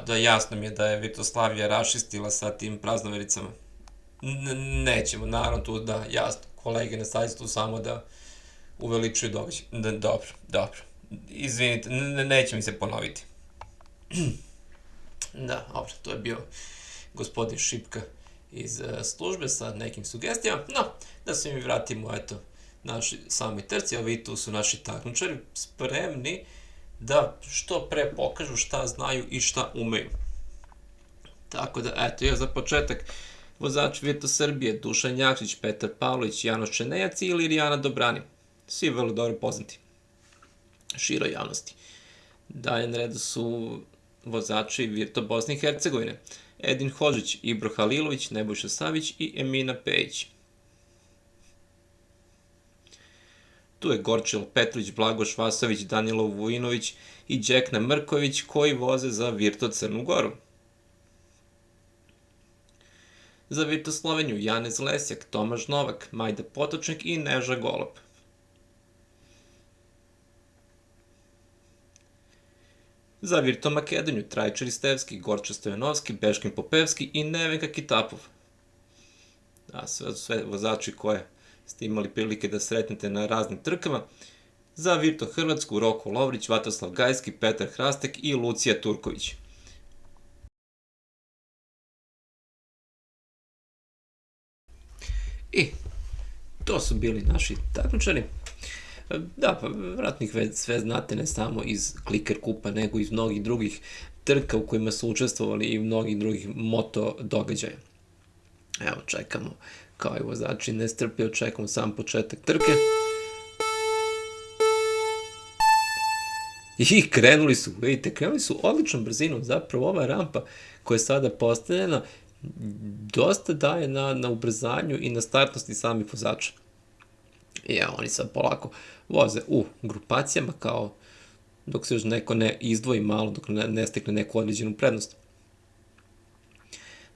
Da, jasno mi je da je Vitoslavija rašistila sa tim praznovericama. Nećemo, naravno tu da, jasno, kolege ne stazi tu samo da uveličuju događaj. Dobro, izvinite, neće mi se ponoviti. Da, dobro, to je bio gospodin Šipka iz službe sa nekim sugestijama, no, da se mi vratimo, eto, naši sami trci, a vi tu su naši takmičari spremni da što pre pokažu šta znaju i šta umeju. Tako da, eto, ja za početak, vozač Virtu Srbije, Dušan Jakšić, Petar Pavlović, Janoš Čenejac ili Ilijana Dobrani. Svi vrlo dobro poznati široj javnosti. Dalje na redu su vozači Virtu Bosne i Hercegovine, Edin Hodžić, Ibro Halilović, Nebojša Savić i Emina Pejić. Tu je Gorčil Petrović, Blagoš Vasović, Danilo Vujinović i Đekna Mrković koji voze za Virtu Crnu Goru. Za Virtu Sloveniju Janez Lesjak, Tomaš Novak, Majda Potočnik i Neža Golob. Za Virtu Makedoniju Trajčar Istevski, Gorča Stojanovski, Beškin Popevski i Nevenka Kitapov. Sve vozači koje ste imali prilike da sretnete na raznim trkama. Za Virtu Hrvatsku Roko Lovrić, Vatoslav Gajski, Petar Hrastek i Lucija Turković. I to su bili naši takmičari. Da, pa vratno ih sve znate, ne samo iz Kliker Kupa, nego iz mnogih drugih trka u kojima su učestvovali i mnogih drugih moto događaja. Evo, čekamo, kao i vozači nestrpljivo, čekamo sam početak trke. I krenuli su odličnom brzinom, zapravo ova rampa koja je sada postavljena dosta daje na ubrzanju i na startnosti samih vozača. I evo, oni sad polako voze u grupacijama, kao dok se još neko ne izdvoji malo, dok ne stekne neku određenu prednost.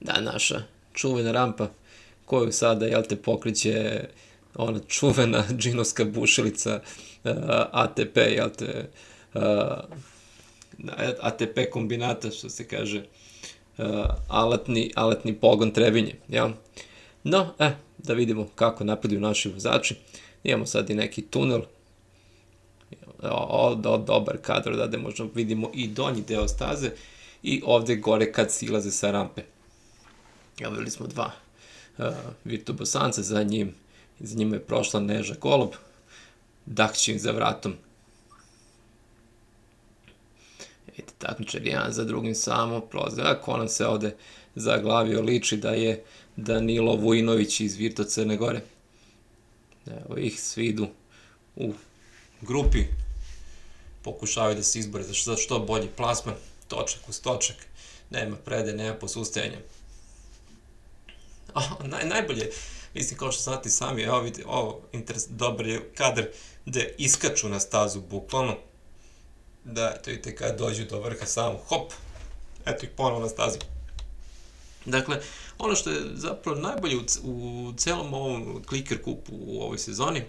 Da, naša čuvena rampa koju sada, pokreće ona čuvena džinovska bušilica ATP, ATP kombinata, što se kaže, alatni pogon Trebinje, jel? No, da vidimo kako napreduju naši vozači. Imamo sad i neki tunel, dobar kadar, da možemo vidimo i donji deo staze i ovde gore kad silaze sa rampe. Evo, videli smo dva Virtu Bosanca, za njima je prošla Neža Golob, Dakćin za vratom. Vidite, takmičar jedan za drugim samo prolaze. Ako nam se ovde zaglavio, liči da je Danilo Vujinović iz Virtu Crne Gore. Evo ih, svi idu u grupi, pokušavaju da se izbore za što bolji plasman, točak uz točak, nema prede, nema posustajanja. Najbolje, mislim, kao što znate sami, evo vidite, dobar je kadar gde iskaču na stazu, bukvalno. Da, eto vidite, kada dođu do vrha samo, hop, eto ih ponovo na stazi. Dakle, ono što je zapravo najbolje u celom ovom Kliker Kupu u ovoj sezoni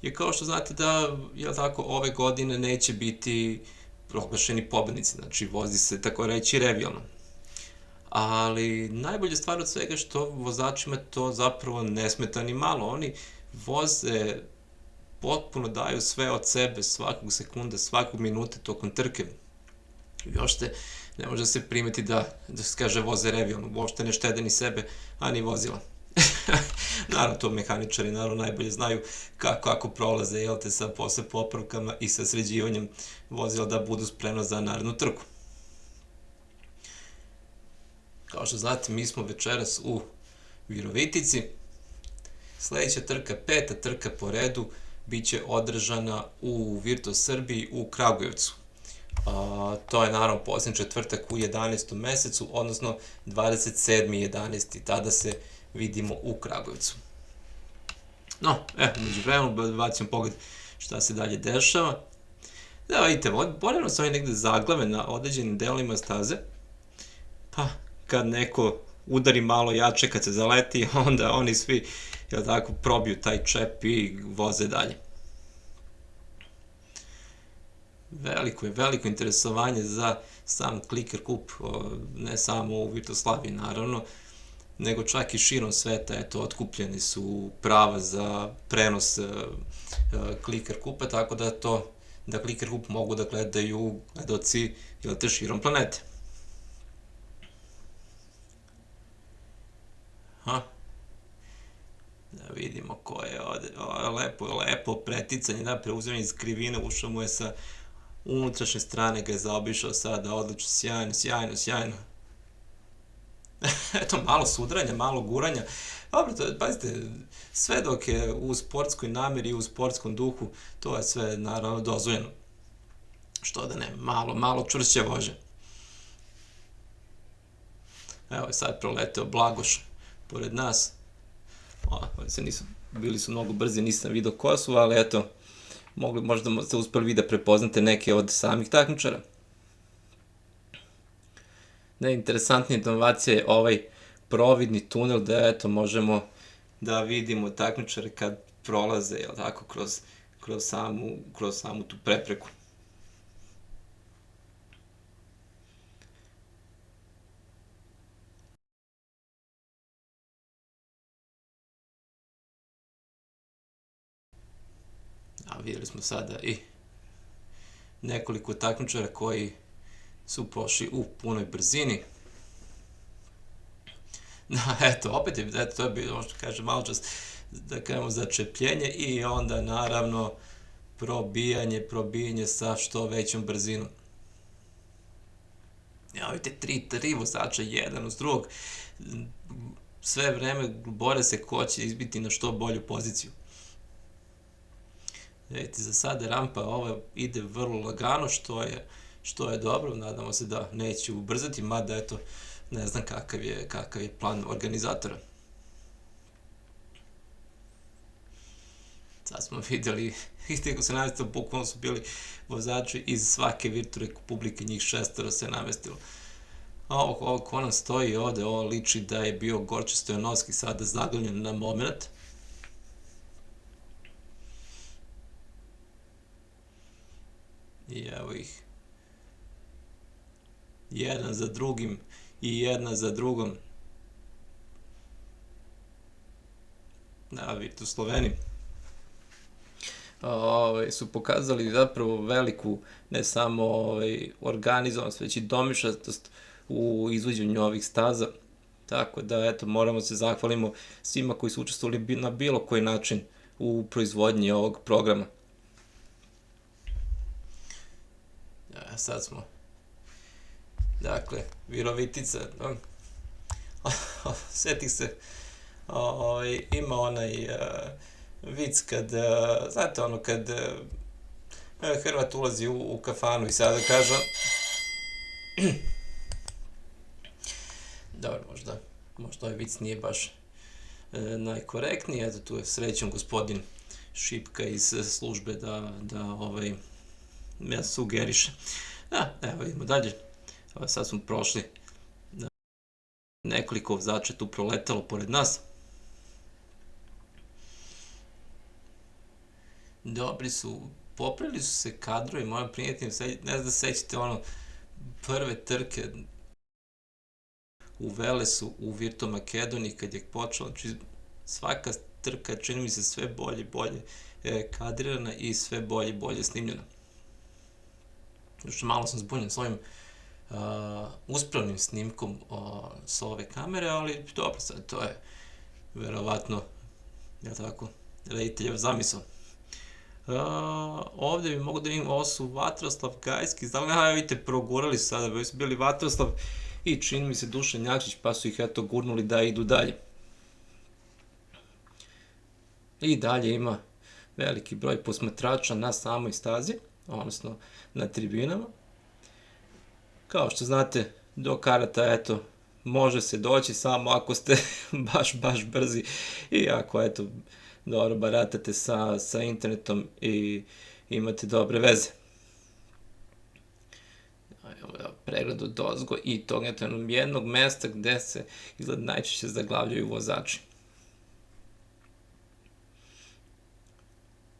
je, kao što znate, da, ove godine neće biti proglašeni pobednici, znači vozi se, tako reći, revijalno. Ali najbolja stvar od svega što vozačima to zapravo ne smeta ni malo, oni voze, potpuno daju sve od sebe svakog sekunda, svakog minuta tokom trke. Još te ne može se primeti da se kaže voze revijalno, uopšte ne štede ni sebe, a ni vozila. Naravno, to mehaničari najbolje znaju kako prolaze, jel te, sa posle popravkama i sa sređivanjem vozila da budu spremno za narednu trku. Kao što znate, mi smo večeras u Virovitici. Sledeća trka, 5. trka po redu, bit će održana u Virtus Srbiji u Kragujevcu. To je naravno posljednji četvrtak u 11. mesecu, odnosno 27.11. Tada se vidimo u Kragujevcu. No, među vremenu bacimo pogled šta se dalje dešava. Da, vidite, poredno su oni negde zaglave na određenim delima staze, pa kad neko udari malo jače, kad se zaleti, onda oni svi, jel tako, probiju taj čep i voze dalje. Veliko interesovanje za sam Clicker Cup, ne samo u Virtuslaviji naravno, nego čak i širom sveta. Eto, otkupljeni su prava za prenos Clicker Cupa, tako da Clicker Cup mogu da gledaju gledaoci, jel te, širom planete. Da vidimo ko je ovde, lepo preticanje, da, preuzimanje iz krivine, ušao mu je sa unutrašnje strane, ga je zaobišao sada, odlično, sjajno. Eto, malo sudraanja, malo guranja. Dobro, pazite, sve dok je u sportskoj nameri i u sportskom duhu, to je sve naravno dozvoljeno. Što da ne, malo čvršće vože. Evo je sad proleteo Blagoš pored nas. Bili su mnogo brzi, nisam vidio ko su, ali eto, možda ste uspeli vi da prepoznate neke od samih takmičara. Interesantnija inovacija je ovaj providni tunel, da eto možemo da vidimo takmičare kad prolaze, jel tako, kroz samu tu prepreku. A vidjeli smo sada i nekoliko takmičara koji su prošli u punoj brzini. Eto, opet to je bilo, što kaže, malo čas, da kažemo, začepljenje i onda naravno probijanje sa što većom brzinom. Ja, vidite, tri vozača, jedan uz drugog, sve vreme bore se ko će izbiti na što bolju poziciju. Vidite, za sada rampa ova ide vrlo lagano, što je dobro, nadamo se da neće ubrzati, mada eto, ne znam kakav je plan organizatora. Sad smo videli, kako se namestilo, bukvalno su bili vozači iz svake Virtu Republike, njih 6 se namestilo. Ovo ko nam stoji ovde, ovo liči da je bio Gorče Stojanovski sada zaglavljen na moment. I evo ih, jedan za drugim i jedna za drugom. Virtus Sloveni su pokazali zapravo veliku, ne samo organizovanost, već i domišljatost u izvođenju ovih staza. Tako da, eto, moramo se zahvalimo svima koji su učestvovali na bilo koji način u proizvodnji ovog programa. Sad smo, dakle, Virovitica, setih se, ima onaj vic kad, znate ono, kad Hrvat ulazi u kafanu i sada kaže, dobro, možda ovaj vic nije baš najkorektniji, eto tu je srećom gospodin Šipka iz službe da ja sugeriše. Evo idemo dalje. Sad smo prošli, nekoliko vozača tu proletalo pored nas. Dobri su, popravili su se kadrovi, moram prinijeti, ne znam da sećate prve trke u Velesu u Virtu Makedoniji kad je počelo, znači svaka trka je, čini mi se, sve bolje i bolje kadrirana i sve bolje i bolje snimljena. Još malo sam zbunjen s ovim uspravnim snimkom s ove kamere, ali dobro, sad to je verovatno, jel tako, rediteljev zamisao. Ovde bi mogu da vidim, ovo su Vatroslav Gajski, vidite, progurali su sada, su bili Vatroslav i čini mi se Dušan Jakšić, pa su ih eto gurnuli da idu dalje. I dalje ima veliki broj posmatrača na samoj stazi, odnosno na tribinama. Kao što znate, do karata, eto, može se doći samo ako ste baš brzi i ako, eto, dobro baratate sa internetom i imate dobre veze. Pregled od ozgo i tog jednog mesta gde se izgled najčešće zaglavljaju vozači.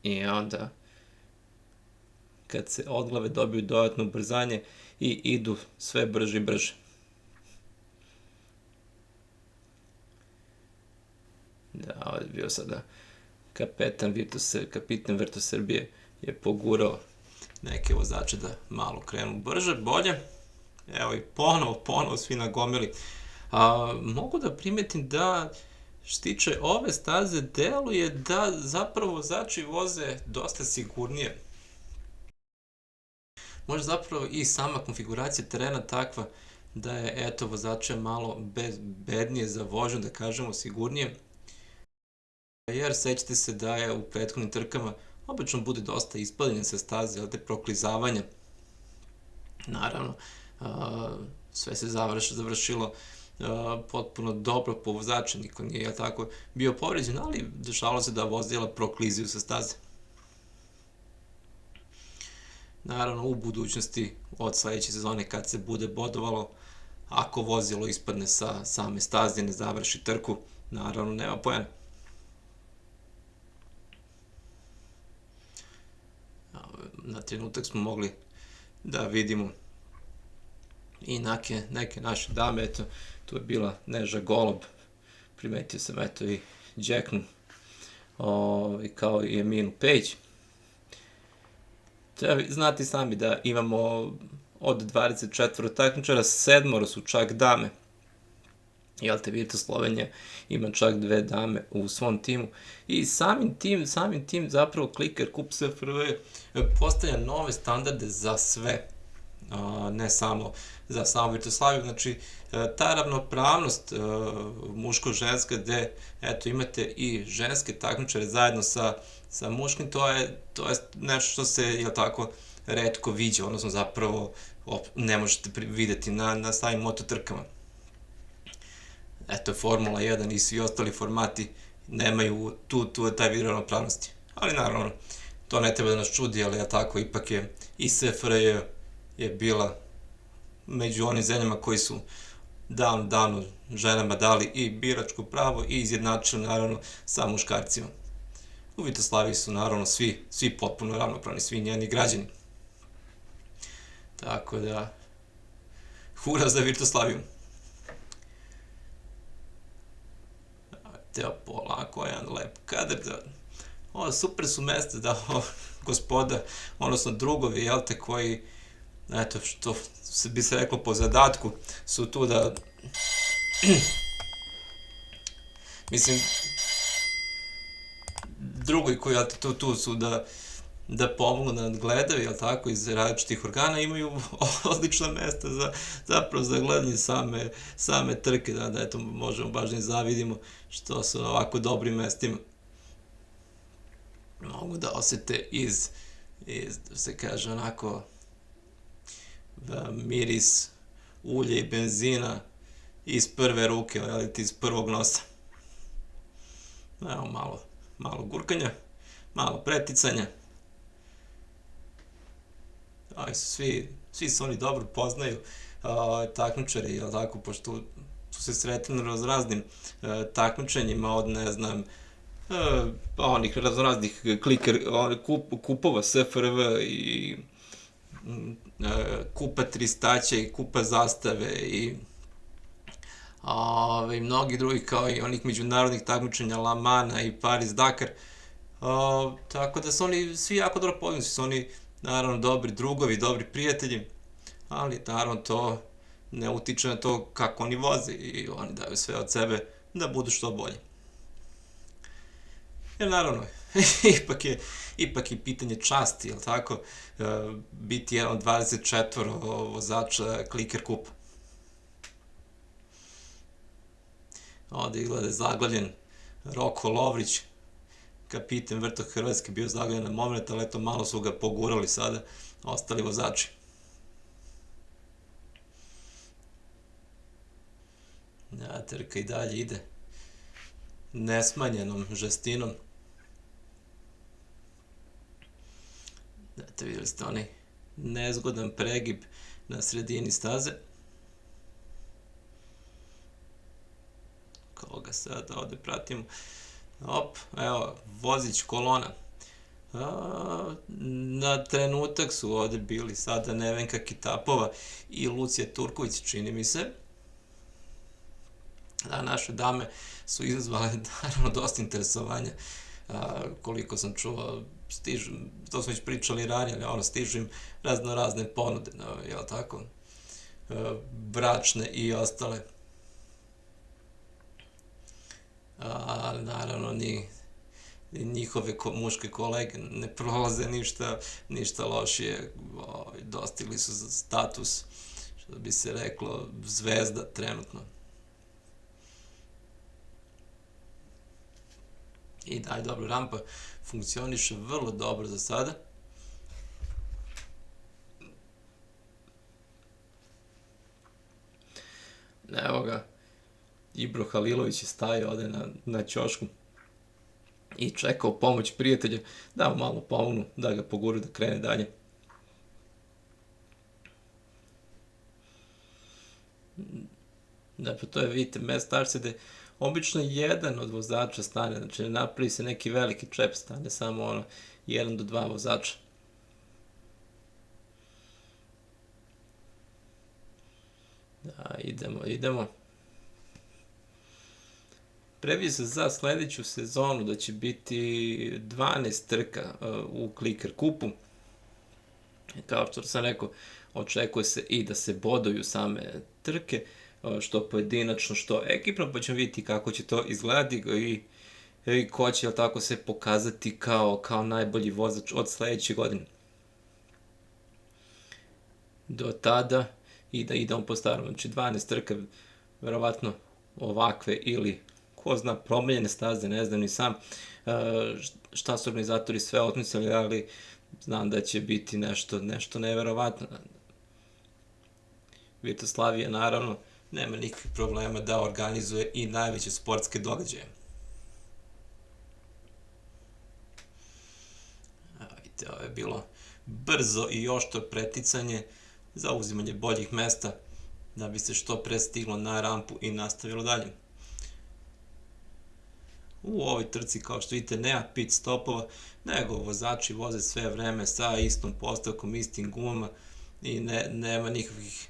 I onda, kad se odglave, dobiju dodatno ubrzanje i idu sve brže i brže. Da, ovdje je bio sada kapitan Virtus Srbije je pogurao neke vozače da malo krenu brže, bolje. Evo i ponovo svi nagomili. Mogu da primetim da što tiče ove staze deluje da zapravo vozači voze dosta sigurnije. Možda zapravo i sama konfiguracija terena takva da je, eto, vozače malo bezbednije za vožnju, da kažemo sigurnije. Jer sećate se da je u prethodnim trkama obično bude dosta ispadanje sa staze, ali te proklizavanja. Naravno, sve se završilo potpuno dobro po vozača, niko nije tako bio povređen, ali dešavalo se da vozila proklizuju sa staze. Naravno, u budućnosti od sledeće sezone kad se bude bodovalo, ako vozilo ispadne sa same staze, ne završi trku, naravno nema poena. Na trenutak smo mogli da vidimo i neke naše dame, eto, tu je bila Neža Golob, primetio sam, eto, i Đeknu, kao i Eminu Peć. Znate sami da imamo od 24 takmičara, 7 su čak dame. Jel te, vidite, Slovenija ima čak 2 dame u svom timu i samim tim zapravo Clicker Cup SFRV postavlja nove standarde za sve, ne samo za samu Virtuslaviju. Znači, ta ravnopravnost muško-ženska gde, eto, imate i ženske takmičare zajedno sa muškim, to je nešto što se, jel tako, retko viđa, odnosno zapravo ne možete videti na samim mototrkama. Eto, Formula 1 i svi ostali formati nemaju taj vid ravnopravnosti. Ali naravno, to ne treba da nas čudi, ali tako, ipak je i SFRJ je bila među onim zemljama koji su davno ženama dali i biračko pravo i izjednačili, naravno, sa muškarcima. U Vitoslaviji su, naravno, svi potpuno ravnopravni, svi njeni građani. Tako da, hura za Vitoslaviju. Evo, polako, jedan lep kadar. Super su mesta da gospoda, odnosno drugovi, jel te, koji, eto, što bi se reklo po zadatku, su tu da, mislim, drugovi koji, jel te, tu su da pomognu, da nadgledaju, jel tako, iz različitih organa, imaju odlična mesta zapravo za gledanje same trke, da eto, možemo baš da zavidimo što su na ovako dobrim mestima. Mogu da osete iz da se kaže, onako, miris ulja i benzina iz prve ruke, ali iz prvog nosa. Evo, malo gurkanja, malo preticanja. Svi se oni dobro poznaju, takmičari, jel tako, pošto su se sretili na raznim takmičenjima od, ne znam, onih raznoraznih kupova SFRV i kupa Tristaća i kupa Zastave i i mnogi drugi kao i onih međunarodnih takmičenja La Mana i Paris Dakar. Tako da su oni svi jako dobro poznati, su oni naravno dobri drugovi, dobri prijatelji, ali naravno to ne utiče na to kako oni voze i oni daju sve od sebe da budu što bolji. Jer naravno, ipak je pitanje časti, jel tako, biti jedan od 24 vozača Kliker kupa. Ovde izgleda zaglavljen Roko Lovrić, kapiten Vrto Hrvatske, bio zaglavljen na moment, ali eto malo su ga pogurali sada ostali vozači. Trka i dalje ide nesmanjenom žestinom. Vidjeli ste onaj nezgodan pregib na sredini staze. Koga sad ovde pratimo? Evo, vozić kolona. Na trenutak su ovde bili sada Nevenka Kitapova i Lucija Turković, čini mi se. Naše dame su izazvale naravno dosta interesovanja, koliko sam čuo, stižu, to smo već pričali ranije, ali stižu im razne ponude, jel tako, bračne i ostale. Ali naravno ni njihove muške kolege ne prolaze ništa lošije, dostigli su status, što bi se reklo, zvezda trenutno. I dalje dobro, rampa funkcioniše vrlo dobro za sada. Evo ga, Ibro Halilović je stajao ovde na ćošku i čekao pomoć prijatelja, da mu malo pomognu, da ga poguru da krene dalje. Dakle, to je, vidite, mesto gde obično jedan od vozača stane, znači ne napravi se neki veliki čep, stane samo 1 do 2 vozača. Da, idemo. Previ se za sledeću sezonu da će biti 12 trka u Kliker kupu. Kao što sam rekao, očekuje se i da se boduju same trke, što pojedinačno, što ekipno, pa ćemo vidjeti kako će to izgledati i ko će tako se pokazati kao najbolji vozač od sledeće godine. Do tada i da idemo po starom, znači 12 trka, verovatno ovakve ili ko zna promenjene staze, ne znam ni sam šta su organizatori sve otmisali, ali znam da će biti nešto neverovatno. Vitoslavija naravno nema nikakvih problema da organizuje i najveće sportske događaje. Vidite, ovo je bilo brzo i oštro preticanje za uzimanje boljih mesta da bi se što pre stiglo na rampu i nastavilo dalje. U ovoj trci, kao što vidite, nema pit stopova, nego vozači voze sve vreme sa istom postavkom, istim gumama i nema nikakvih,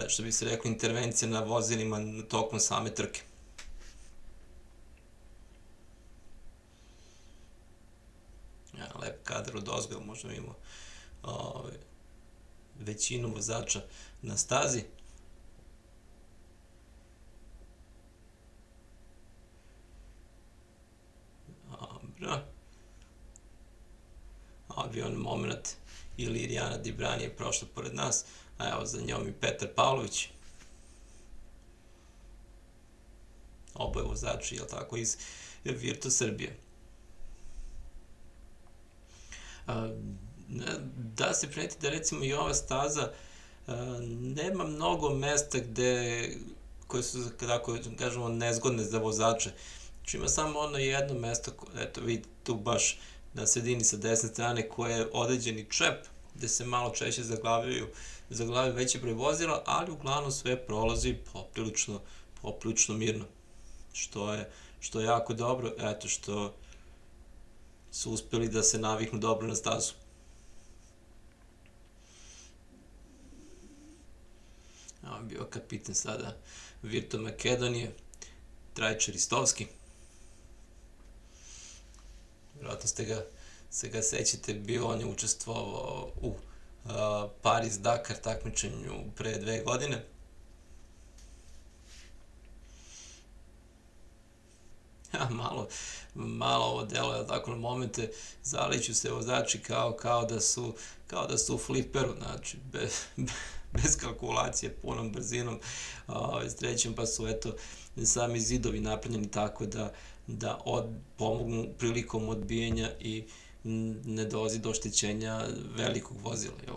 što bi se reklo, intervencija na vozilima tokom same trke. Lep kadar od ozgo, možda imamo većinu vozača na stazi. Dobro. Bio on moment i Lirijana Dibrani je prošla pored nas, a evo za njom i Petar Pavlović. Oboje vozači, jel tako, iz Virtu Srbije. Da se primeti da recimo i ova staza nema mnogo mesta koje su, kako kažemo, nezgodne za vozače. Znači ima samo ono jedno mesto, eto vidite tu baš na sredini sa desne strane, koje je određeni čep, gde se malo češće zaglavaju veći broj vozila, ali uglavnom sve prolazi poprilično mirno. Što je jako dobro, eto što su uspeli da se naviknu dobro na stazu. On bio kapitan sada Virto Makedonije, Trajče Ristovski. Vjerojatno se ga sećate, on je učestvovao u Paris-Dakar takmičenju pre 2 godine. Malo ovo delo, tako na momente zaliću se vozači kao da su u fliperu, znači bez kalkulacije, punom brzinom, strećem, pa su sami zidovi napravljeni tako da pomognu prilikom odbijenja i ne dolazi do oštećenja velikog vozila, jel?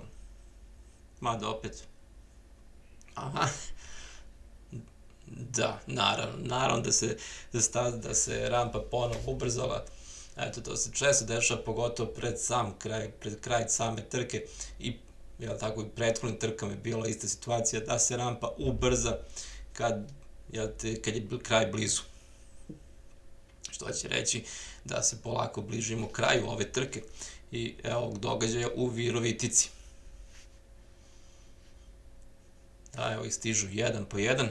Mada opet, da, naravno da se rampa ponovo ubrzala. Eto, to se često dešava, pogotovo pred kraj same trke i tako i prethodnim trkama je bila ista situacija, da se rampa ubrza kad je kraj blizu. Što će reći da se polako bližimo kraju ove trke i ovog događaja u Virovitici. Evo ih stižu jedan po jedan.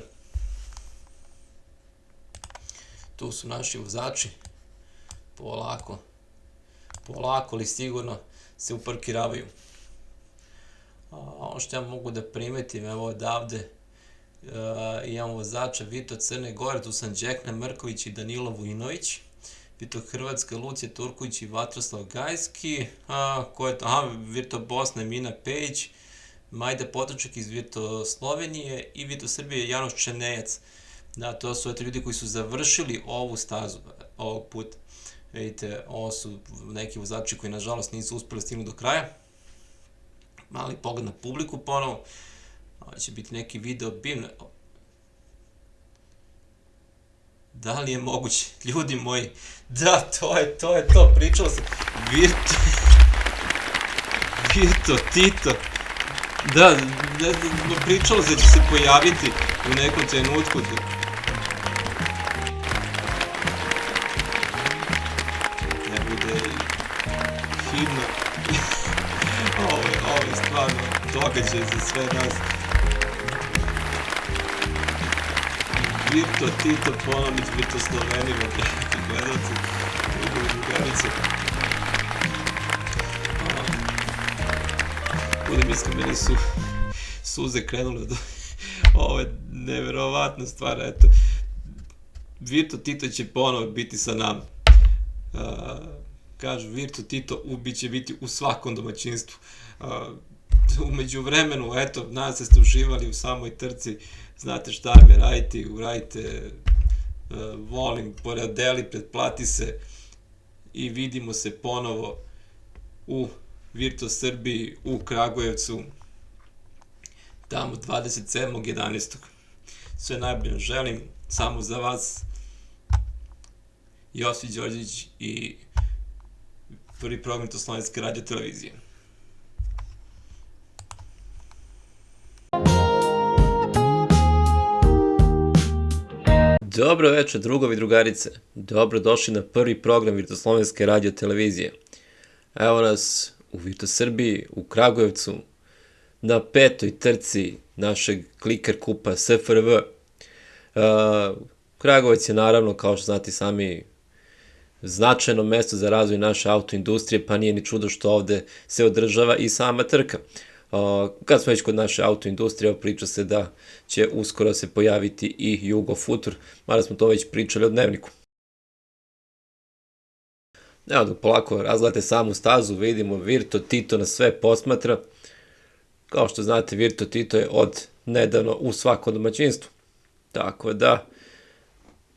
Tu su naši vozači, polako ali sigurno se uparkiravaju. Ono što ja mogu da primetim, evo odavde imamo vozača Vito Crne Gore, tu sam Đekna Mrković i Danilo Vujinović, Vito Hrvatska, Lucija Turković i Vatroslav Gajski, Virto Bosna Mina Pejić, Majda Potoček iz Virto Slovenije i Virto Srbije Janoš Čenejac. Da, to su ljudi koji su završili ovu stazu ovog puta. Vidite, ovo su neki vozači koji nažalost nisu uspeli stignu do kraja. Mali pogled na publiku ponovo. Ovo će biti neki video bim. Da li je moguće? Ljudi moji, da, to je to, pričalo se. Virto Tito. Da, pričalo se da će se pojaviti u nekom trenutku. Evo ide himna. Ovo je stvarno događaj za sve nas. Virto Tito Ponović, Virto Slovenima, dragi gledalci, drugarice. Budem iskren, meni su suze krenule do... Ovo je neverovatna stvar, eto. Virto Tito će ponovo biti sa nama. Kažu, Virto Tito će biti u svakom domaćinstvu. Umeđu vremenu, eto, nadam se ste uživali u samoj trci, znate šta me radite, uradite, volim, poradeli, pretplati se i vidimo se ponovo u Virto Srbiji, u Kragujevcu, tamo 27.11. Sve najbolje želim, samo za vas, Josip Đorđević i prvi program Slovenske radio televizije. Dobro večer, drugovi i drugarice. Dobrodošli na prvi program Virtoslovenske radio televizije. Evo nas u Virto Srbiji, u Kragujevcu, na 5. trci našeg kliker kupa SFRV. Kragujevac je naravno, kao što znate sami, značajno mesto za razvoj naše autoindustrije, pa nije ni čudo što ovde se održava i sama trka. Kad smo već kod naše autoindustrije, priča se da će uskoro se pojaviti i Jugofutur, mada smo to već pričali o Dnevniku. Evo, dok polako razgledate samu stazu, vidimo Virto Tito na sve posmatra. Kao što znate, Virto Tito je od nedavno u svakom domaćinstvu. Tako da,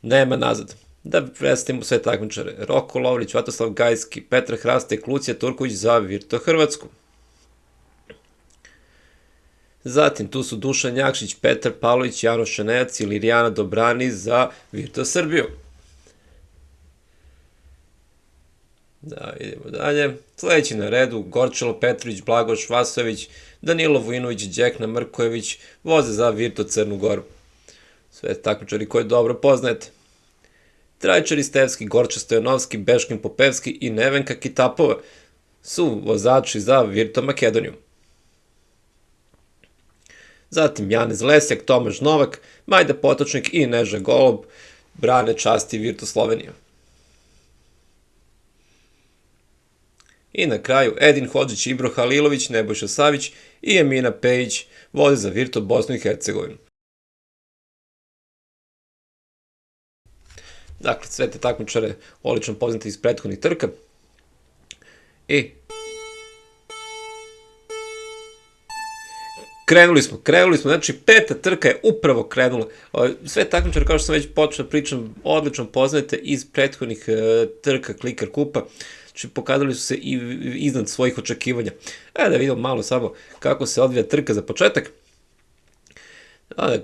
nema nazad. Da predstavimo sve takmičare. Roko Lovrić, Vatroslav Gajski, Petar Hrastek, Lucija Turković za Virto Hrvatsku. Zatim tu su Dušan Jakšić, Petar Pavlović, Janoš Čenejac i Lirijana Dobrani za Virto Srbiju. Da, idemo dalje. Sledeći na redu, Gorčelo Petrović, Blagoš Vasović, Danilo Vujinović, Đekna Mrkojević, voze za Virto Crnu Goru. Sve takmičari koje dobro poznajete. Trajče Ristevski, Gorče Stojanovski, Beškin Popevski i Nevenka Kitapova su vozači za Virto Makedoniju. zatim Janez Lesjak, Tomaš Novak, Majda Potočnik i Neža Golob brane časti Virtu Sloveniju. I na kraju Edin Hodžić, Ibro Halilović, Nebojša Savić i Emina Pejić voze za Virtu Bosnu i Hercegovinu. Dakle, sve te takmičare odlično poznate iz prethodnih trka. I krenuli smo, znači peta trka je upravo krenula. Sve takmičare, kao što sam već počeo da pričam, odlično poznate iz prethodnih trka Clicker Kupa. Znači, pokazali su se i iznad svojih očekivanja. Da vidimo malo samo kako se odvija trka za početak.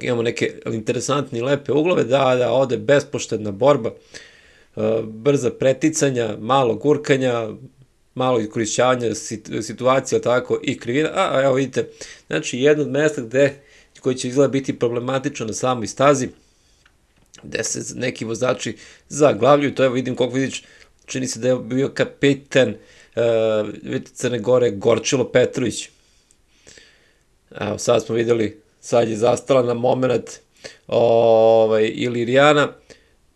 Imamo neke interesantne i lepe uglove, da ode bespoštedna borba, brza preticanja, malo gurkanja, malo iskorišćavanja situacija, tako i krivina. Evo vidite, znači jedno od mesta koji će izgleda biti problematično na samoj stazi, gde se neki vozači zaglavljuju, to evo vidim koliko vidiš, čini se da je bio kapitan Crne Gore Gorčilo Petrović. Evo sad smo videli, sad je zastala na moment Ilirijana,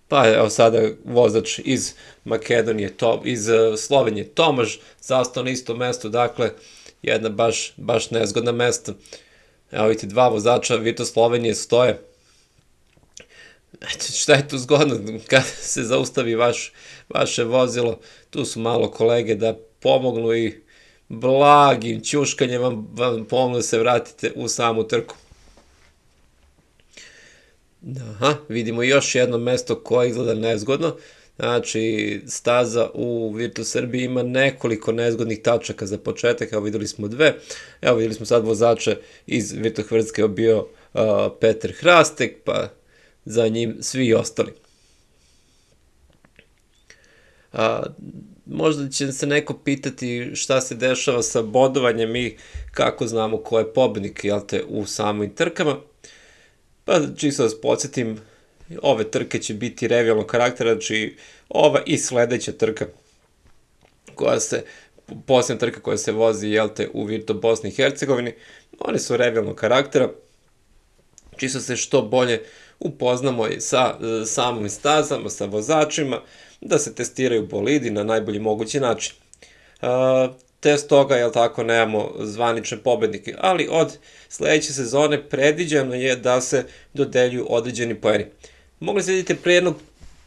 pa evo sada vozač iz Makedonije, iz Slovenije Tomaš, zastao na isto mesto, dakle jedna baš nezgodna mesta. Evo vidite, dva vozača Virta Slovenije stoje. Šta je tu zgodno, kada se zaustavi vaše vozilo, tu su malo kolege da pomognu i blagim ćuškanjem vam pomognu da se vratite u samu trku. Vidimo još jedno mesto koje izgleda nezgodno, znači staza u Virtu Srbiji ima nekoliko nezgodnih tačaka za početak, evo videli smo dve, evo videli smo sad vozača iz Virta Hrvatske, bio Petar Hrastek, pa za njim svi ostali. Možda će se neko pitati šta se dešava sa bodovanjem i kako znamo ko je pobednik u samoj trkama. Pa čisto da vas podsjetim, ove trke će biti revijalnog karaktera, znači ova i sledeća trka, posljednja trka koja se vozi u Virtu Bosni i Hercegovini, one su revijalnog karaktera, čisto se što bolje upoznamo i sa samim stazama, sa vozačima, da se testiraju bolidi na najbolji mogući način. Test toga, nemamo zvanične pobednike, ali od sledeće sezone predviđeno je da se dodeljuju određeni poeni. Mogli ste vidjeti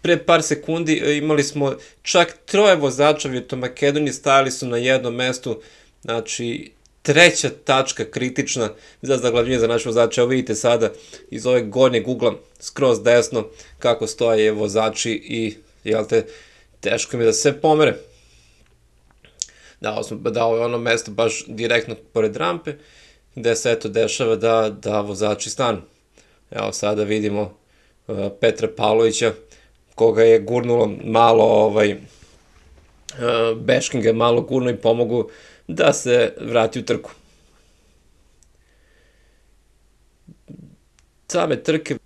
pre par sekundi, imali smo čak 3 vozača Virtu Makedonije, stajali su na jednom mestu, znači treća tačka kritična za zaglavljenje za naše vozače. Evo vidite sada iz ove gornjeg ugla, skroz desno, kako stoje vozači i teško mi je da se pomere. Dao je ono mesto baš direktno pored rampe, gde se dešava da vozači stanu. Evo sada vidimo Petra Pavlovića, koga je gurnulo malo, Beškin ga je malo gurnuo i pomogu da se vrati u trku. Same trke,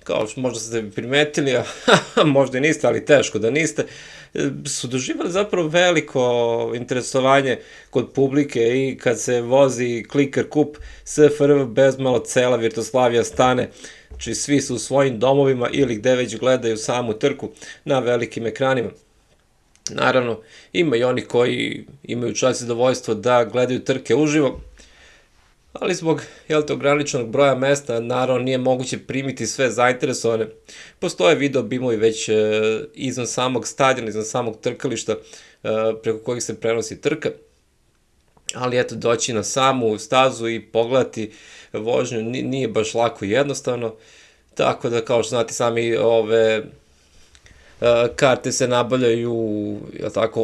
kao što možda ste primetili, a možda i niste, ali teško da niste, su doživali zapravo veliko interesovanje kod publike i kad se vozi Clicker Cup, SFRV bezmalo cela Virtoslavija stane, znači svi su u svojim domovima ili gde već gledaju samu trku na velikim ekranima. Naravno, ima i oni koji imaju čast i zadovoljstvo da gledaju trke uživo, ali zbog ograničenog broja mesta, naravno nije moguće primiti sve zainteresovane. Postoje video bimovi već izvan samog stadiona, izvan samog trkališta preko kojih se prenosi trka, ali doći na samu stazu i pogledati vožnju nije baš lako i jednostavno, tako da kao što znate sami ove karte se nabavljaju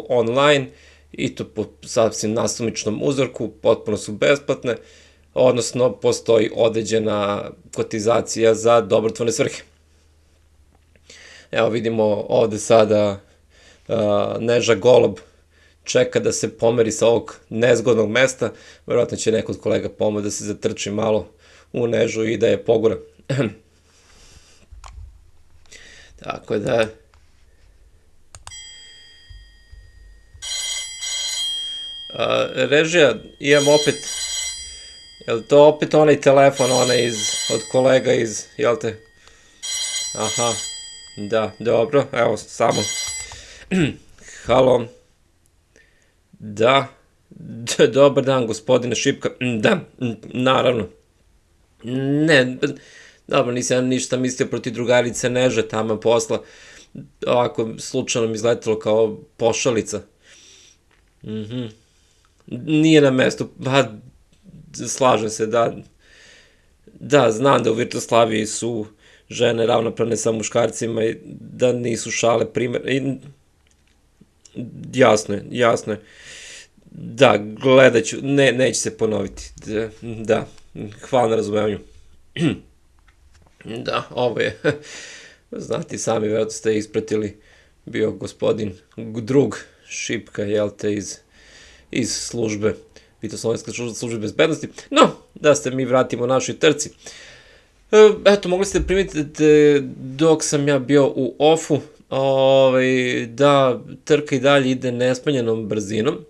online i to po sasvim nasumičnom uzorku, potpuno su besplatne, odnosno postoji određena kotizacija za dobrotvorne svrhe. Evo vidimo ovde sada Neža Golob čeka da se pomeri sa ovog nezgodnog mesta, verovatno će neko od kolega pomoći da se zatrči malo u Nežu i da je pogura. Tako da režija, imam opet Jel to opet onaj telefon, onaj od kolega iz, jel te? Aha, da, dobro, evo samo. Halo. Da, dobar dan gospodine Šipka, da, naravno. Ne, dobro, nisam ništa mislio protiv drugarice Neže tamo posla, ovako slučajno mi izletelo kao pošalica. Nije na mestu, pa slažem se, da. Da, znam da u Virtoslaviji su žene ravnopravne sa muškarcima i da nisu šale primjer. Jasno je, jasno je. Da, gledat ću, neće se ponoviti. Da, hvala na razumevanju. Da, ovo je, znate sami, vjerojatno ste ispratili, bio gospodin drug Šipka, jel te, iz službe, Vitoslovenske službe bezbednosti. No, da se mi vratimo našoj trci. Eto, mogli ste primetiti dok sam ja bio u ofu, da trka i dalje ide nesmanjenom brzinom.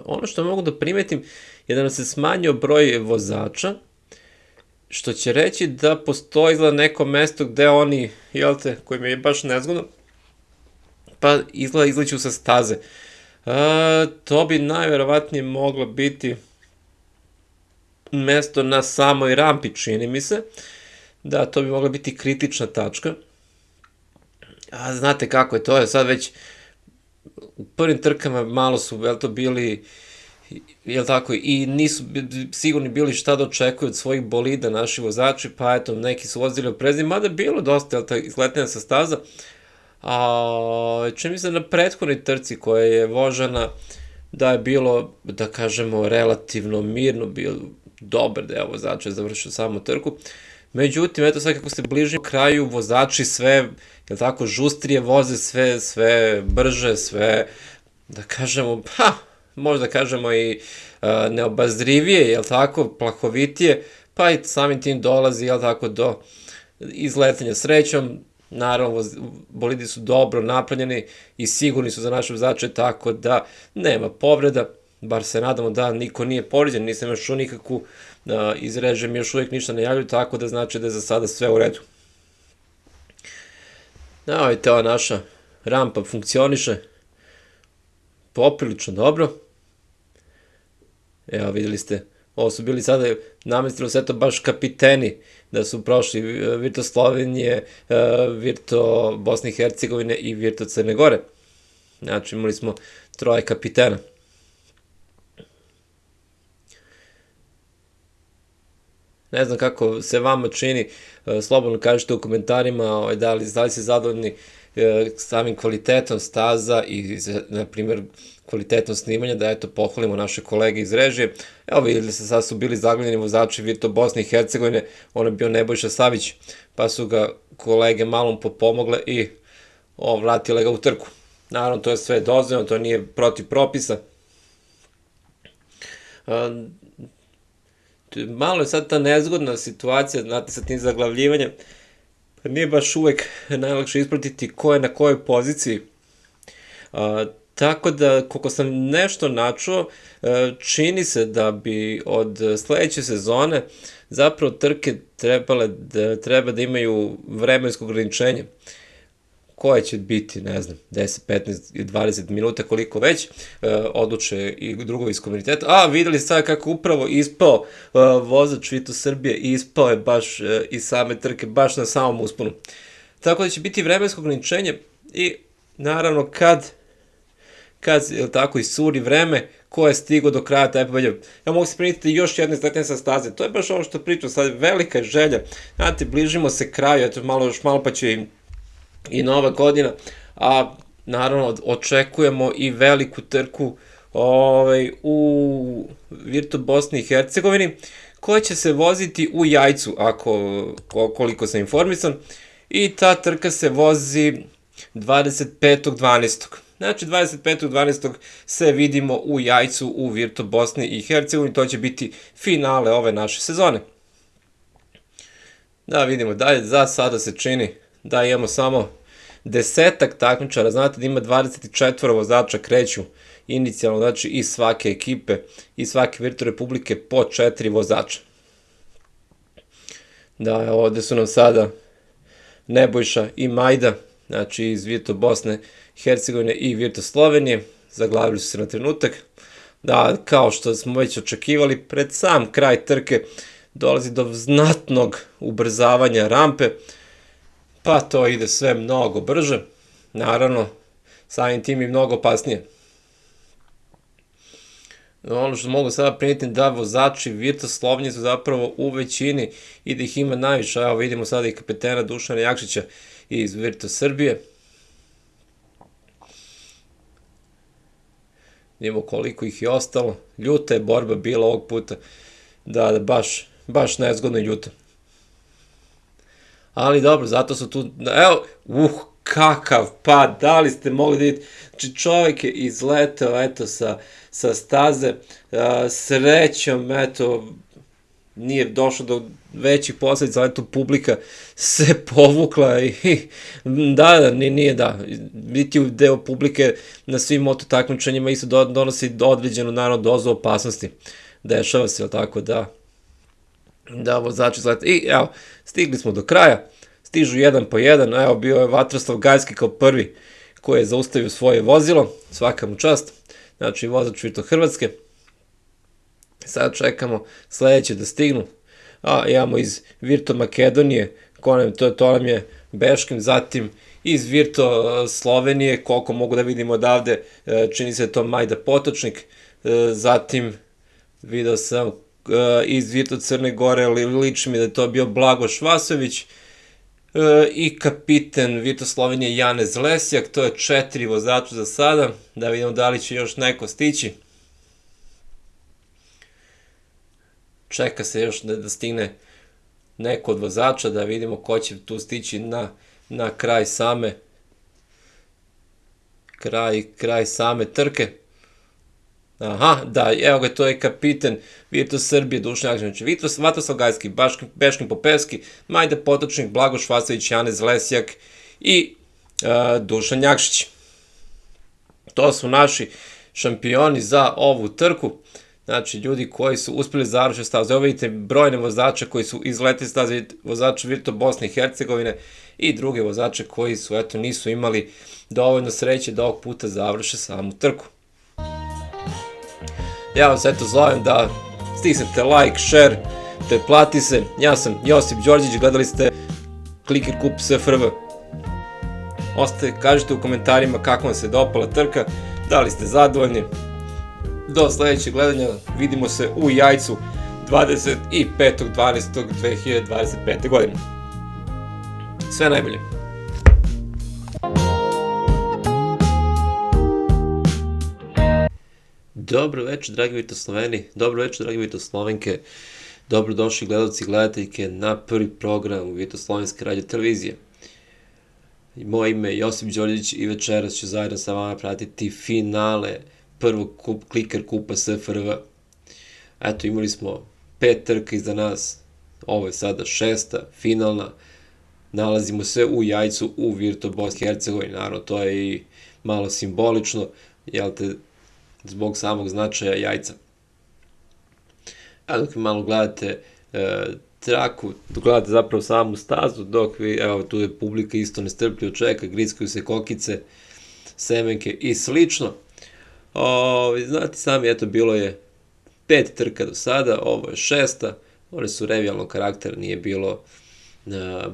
Ono što mogu da primetim je da nam se smanjio broj vozača, što će reći da postoji izgleda neko mesto gde oni, jel te, kojim je baš nezgodno, pa izleću sa staze. To bi najverovatnije moglo biti mesto na samoj rampi, čini mi se. Da, to bi mogla biti kritična tačka. A znate kako je, to je sad već u prvim trkama malo su, jel to, bili, jel tako, i nisu sigurni bili šta da očekuju od svojih bolida naši vozači, pa eto, neki su vozili oprezni, mada je bilo dosta, jel tako, izletanja sa staza. Čini mi se na prethodnoj trci koja je vožena da je bilo, da kažemo, relativno mirno, bio dobar deo vozača je završio samu trku. Međutim, eto sad kako se bližimo kraju, vozači sve, jel tako, žustrije voze, sve brže, sve, da kažemo, pa, možda kažemo i neobazrivije, jel tako, plahovitije, pa i samim tim dolazi, jel tako, do izletanja srećom. Naravno, bolidi su dobro napravljeni i sigurni su za naše vozače, tako da nema povreda, bar se nadamo da niko nije povređen, nisam još čuo nikakvu, iz režije mi još uvijek ništa ne javljaju, tako da znači da je za sada sve u redu. Vidite, ova naša rampa funkcioniše poprilično dobro. Evo, vidjeli ste, ovo su bili sada, namestilo se to baš kapiteni, da su prošli Virto Slovenije, Virto Bosne i Hercegovine i Virto Crne Gore. Znači, imali smo 3 kapitena. Ne znam kako se vama čini, slobodno kažete u komentarima da li ste zadovoljni samim kvalitetom staza i, na primjer, kvalitetom snimanja, da eto pohvalimo naše kolege iz režije. Evo, vidjeli se, sad su bili zaglavljeni vozači Virto Bosne i Hercegovine, on je bio Nebojša Savić, pa su ga kolege malo pomogle i vratile ga u trku. Naravno, to je sve dozvoljeno, to nije protiv propisa. Malo je sad ta nezgodna situacija, znate, sa tim zaglavljivanjem, pa nije baš uvek najlakše ispratiti ko je na kojoj poziciji. Tako da, koliko sam nešto načuo, čini se da bi od sledeće sezone zapravo trke treba da imaju vremensko ograničenje. Koje će biti, ne znam, 10, 15, 20 minuta, koliko već, odluče i drugovi iz komuniteta. Videli sad kako upravo ispao vozač Vito Srbije, ispao je baš iz same trke, baš na samom usponu. Tako da će biti vremensko ograničenje i naravno kad tako iscuri vreme, ko je stigao do kraja taj pobeđa. Ja mogu se primetiti još jedne izletanje sa staze, to je baš ovo što pričam, sad velika je želja, znate, bližimo se kraju, eto još malo pa će i nova godina, a naravno očekujemo i veliku trku u Virto Bosni i Hercegovini, koja će se voziti u Jajcu, koliko sam informisan, i ta trka se vozi 25.12. Znači, 25.12. se vidimo u Jajcu u Virto Bosni i Hercegovini, to će biti finale ove naše sezone. Da vidimo dalje, za sada se čini da imamo samo 10 takmičara, znate da ima 24 vozača, kreću inicijalno, znači iz svake ekipe, iz svake Virtu Republike po 4 vozača. Da, ovde su nam sada Nebojša i Majda, znači iz Virtu Bosne, Hercegovine i Virtu Slovenije, zaglavili su se na trenutak. Da, kao što smo već očekivali, pred sam kraj trke dolazi do znatnog ubrzavanja rampe, pa to ide sve mnogo brže, naravno, samim tim i mnogo opasnije. Ono što mogu sada primetiti da vozači Virta Slovenije su zapravo u većini i da ih ima najviše. Evo vidimo sada i kapetena Dušana Jakšića iz Virta Srbije. Vidimo koliko ih je ostalo. Ljuta je borba bila ovog puta. Da, baš nezgodno i ljuta. Ali dobro, zato su tu, evo, kakav pad, da li ste mogli da vidite, znači čovjek je izletao, eto, sa staze, srećom, eto, nije došlo do većih posljedica, ali eto, publika se povukla i, nije, biti deo publike na svim moto takmičenjima isto donosi određenu, naravno, dozu opasnosti, dešava se, ali tako da vozači izleta. I evo, stigli smo do kraja, stižu jedan po jedan, evo bio je Vatroslav Gajski kao prvi koji je zaustavio svoje vozilo, svaka mu čast, znači vozač Virto Hrvatske. Sad čekamo sledeće da stignu, imamo iz Virto Makedonije, to nam je Beškim, zatim iz Virto Slovenije, koliko mogu da vidimo odavde, čini se to Majda Potočnik, zatim video sam iz Virto Crne Gore, liči mi da je to bio Blagoš Vasović, i kapiten Virto Slovenije Janez Lesjak, to je 4 vozača za sada, da vidimo da li će još neko stići. Čeka se još da stigne neko od vozača, da vidimo ko će tu stići na kraj same trke. Aha, da, evo ga, to je kapiten Virto Srbije, Dušan Jakšić, Vatroslav Gajski, Beškim Popevski, Majda Potočnik, Blagoš Vasović, Janez Lesjak i Dušan Jakšić. To su naši šampioni za ovu trku, znači ljudi koji su uspjeli završiti stazu. Evo vidite brojne vozače koji su izletili staze, vozače Virto Bosne i Hercegovine i druge vozače koji su, eto, nisu imali dovoljno sreće da ovog puta završe samu trku. Ja vas eto zovem da stisnete like, share, pretplati se. Ja sam Josip Đorđić, gledali ste Kliker Kup SFRV. Kažite u komentarima kako vam se dopala trka, da li ste zadovoljni. Do sledećeg gledanja, vidimo se u Jajcu 25.12.2025. godine. Sve najbolje. Dobro večer, dragi Vitosloveni, dobro večer, dragi Vitoslovenke, dobrodošli gledalci i gledateljke na prvi program Vitoslovenske radio televizije. Moje ime je Josip Đorđić i večeras ću zajedno sa vama pratiti finale prvog Kliker Kupa SFRV. Eto, imali smo 5 trka iza nas, ovo je sada 6. finalna, nalazimo se u Jajcu u Virto Bosni i Hercegovini, naravno to je i malo simbolično, jel te, zbog samog značaja Jajca. Dok malo gledate traku, dok gledate zapravo samu stazu, dok vi, evo tu je publika isto nestrpljivo čeka, grickaju se kokice, semenke i slično. Znate sami, eto, bilo je 5 trka do sada, ovo je 6. One su revijalnog karaktera, nije bilo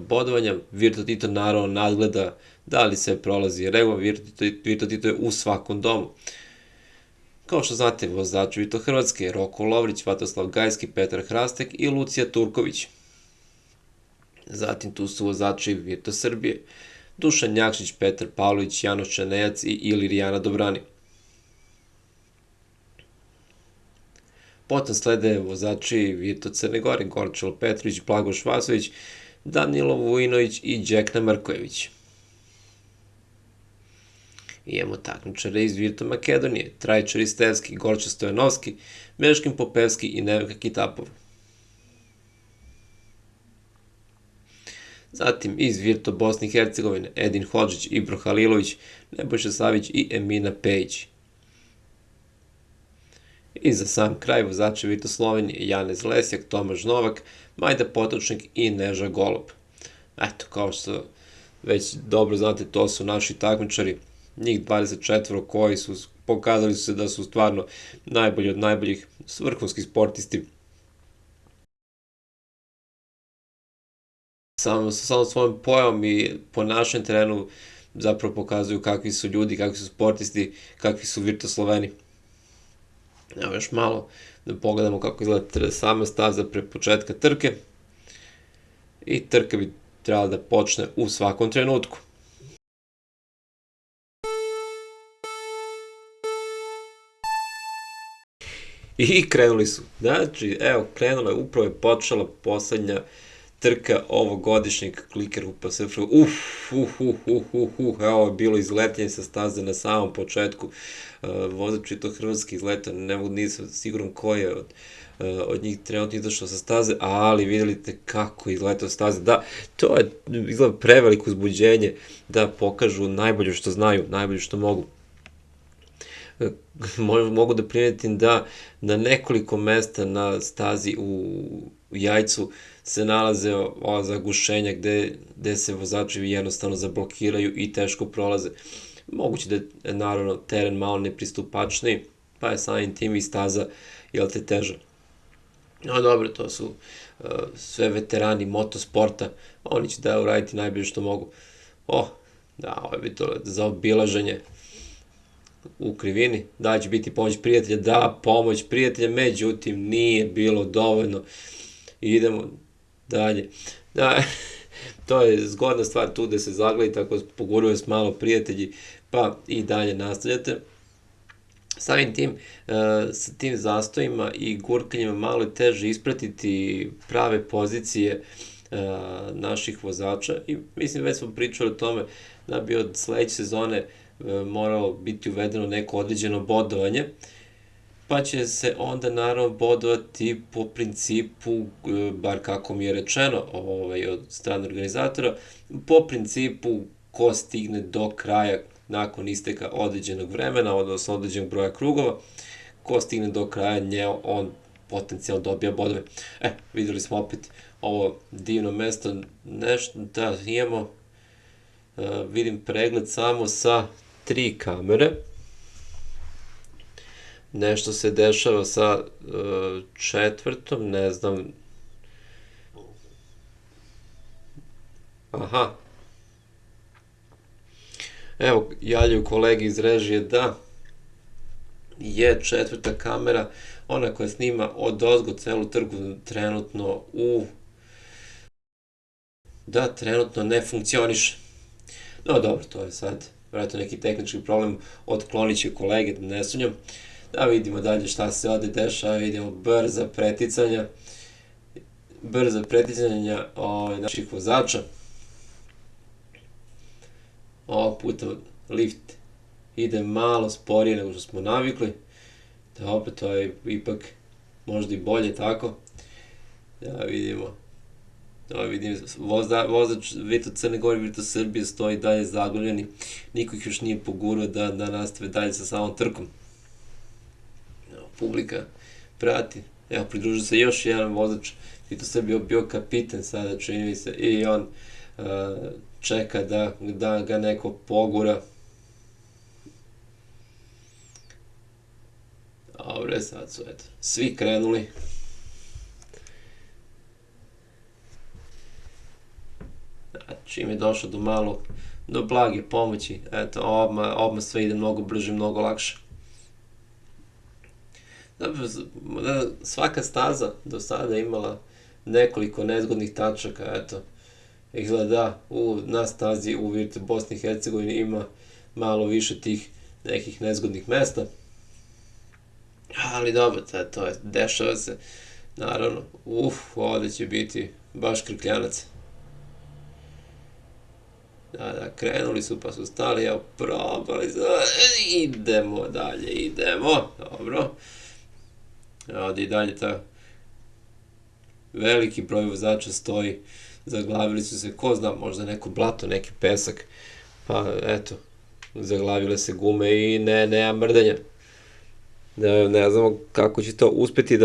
bodovanja. Virto Tito naravno nadgleda da li se prolazi regularno, Virto Tito je u svakom domu. Kao što znate, vozači Virto Hrvatske, Roko Lovrić, Vatroslav Gajski, Petar Hrastek i Lucija Turković. Zatim tu su vozači Virto Srbije, Dušan Jakšić, Petar Pavlović, Janoš Čenejac i Ilirijana Dobrani. Potom slede vozači Virto Crne Gore, Gorčelo Petrović, Blagoš Vasović, Danilo Vujinović i Đekna Markojević. Imamo takmičare iz Virto Makedonije, Trajčar Istevski, Gorča Stojanovski, Beškim Popevski i Nevenka Kitapov. Zatim iz Virto Bosne i Hercegovine Edin Hodžić, Ibro Halilović, Nebojša Savić i Emina Pejić. I za sam kraj vozači Virto Slovenije Janez Lesjak, Tomaš Novak, Majda Potočnik i Neža Golob. Eto, kao što već dobro znate, to su naši takmičari, njih 24 koji su pokazali se da su stvarno najbolji od najboljih, vrhunski sportisti. Samo svojom pojavom i ponašanjem terenu zapravo pokazuju kakvi su ljudi, kakvi su sportisti, kakvi su Virto Sloveni. Evo još malo da pogledamo kako izgleda sama staza pre početka trke. I trka bi trebala da počne u svakom trenutku. I krenuli su. Znači, evo, krenula je, upravo je počela poslednja trka ovogodišnjeg Kliker UPSF. Evo je bilo izletanje sa staze na samom početku. Vozač je to hrvatski izletao, ne mogu, nisam siguran ko je od njih trenutno izašao sa staze, ali vidjelite kako je izletao staze. Da, to je izgleda preveliko uzbuđenje da pokažu najbolje što znaju, najbolje što mogu. Mogu da primetim da na nekoliko mesta na stazi u Jajcu se nalaze ova zagušenja gde se vozači jednostavno zablokiraju i teško prolaze. Moguće da je naravno teren malo nepristupačniji, pa je samim tim i staza, jel te, teža. No dobro, to su sve veterani motosporta, oni će da uraditi najbolje što mogu. Da, ovo je bilo za obilaženje u krivini, da će biti pomoć prijatelja, da, pomoć prijatelja, međutim nije bilo dovoljno. Idemo dalje. Da, to je zgodna stvar tu da se zagledite ako poguruje s malo prijatelji, pa i dalje nastavljate. Samim tim, sa tim zastojima i gurkanjima malo je teže ispratiti prave pozicije naših vozača i mislim već smo pričali o tome da bi od sledeće sezone moralo biti uvedeno neko određeno bodovanje, pa će se onda naravno bodovati po principu, bar kako mi je rečeno od strane organizatora, po principu ko stigne do kraja nakon isteka određenog vremena, odnosno određenog broja krugova, ko stigne do kraja on potencijalno dobija bodove. Videli smo opet ovo divno mesto, nešto da imamo, vidim pregled samo sa 3 kamere, nešto se dešava sa 4. ne znam, aha, evo, javljaju kolegi iz režije da je 4. kamera, ona koja snima odozgo celu trku, trenutno trenutno ne funkcioniše. No dobro, to je sad vjerojatno neki tehnički problem, otklonit će kolege, da ne sumnjam. Da vidimo dalje šta se ovde dešava, vidimo brza preticanja naših vozača. Ovog puta lift ide malo sporije nego što smo navikli. Da opet to je ipak možda i bolje tako. Da vidimo. Vozač Virto Crne Gore, Virto Srbije stoji dalje zaglavljeni. Niko ih još nije pogurao da nastave dalje sa samom trkom. Publika prati. Evo, pridružio se još jedan vozač Virto Srbije, bio kapiten sada, čini mi se, i on čeka da ga neko pogura. Dobre, sad su svi krenuli. Čim je došlo do blage pomoći, eto, odmah sve ide mnogo brže, mnogo lakše. Svaka staza do sada imala nekoliko nezgodnih tačaka, eto, izgleda na stazi u Virto Bosni i Hercegovini ima malo više tih nekih nezgodnih mesta, ali dobro, to je, dešava se, naravno, ovde će biti baš krkljanac. Da, krenuli su pa su stali, evo, probali, idemo dalje, idemo, dobro. Ovdje i dalje ta veliki broj vozača stoji, zaglavili su se, ko zna, možda neko blato, neki pesak, pa eto, zaglavile se gume i nema mrdenja. Ne znamo kako će to uspeti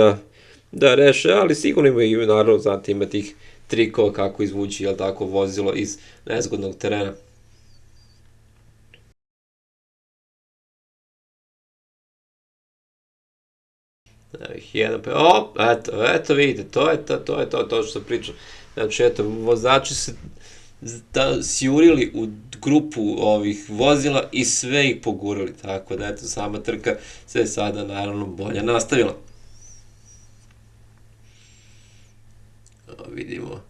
da reše, ali sigurno imaju, naravno, znate, ima tih trikova kako izvući, jel tako, vozilo iz nezgodnog terena. Eto vidite, to je to što pričam. Znači, eto, vozači se sjurili u grupu ovih vozila i sve ih pogurali, tako da, eto, sama trka se je sada, naravno, bolje nastavila. Vidimo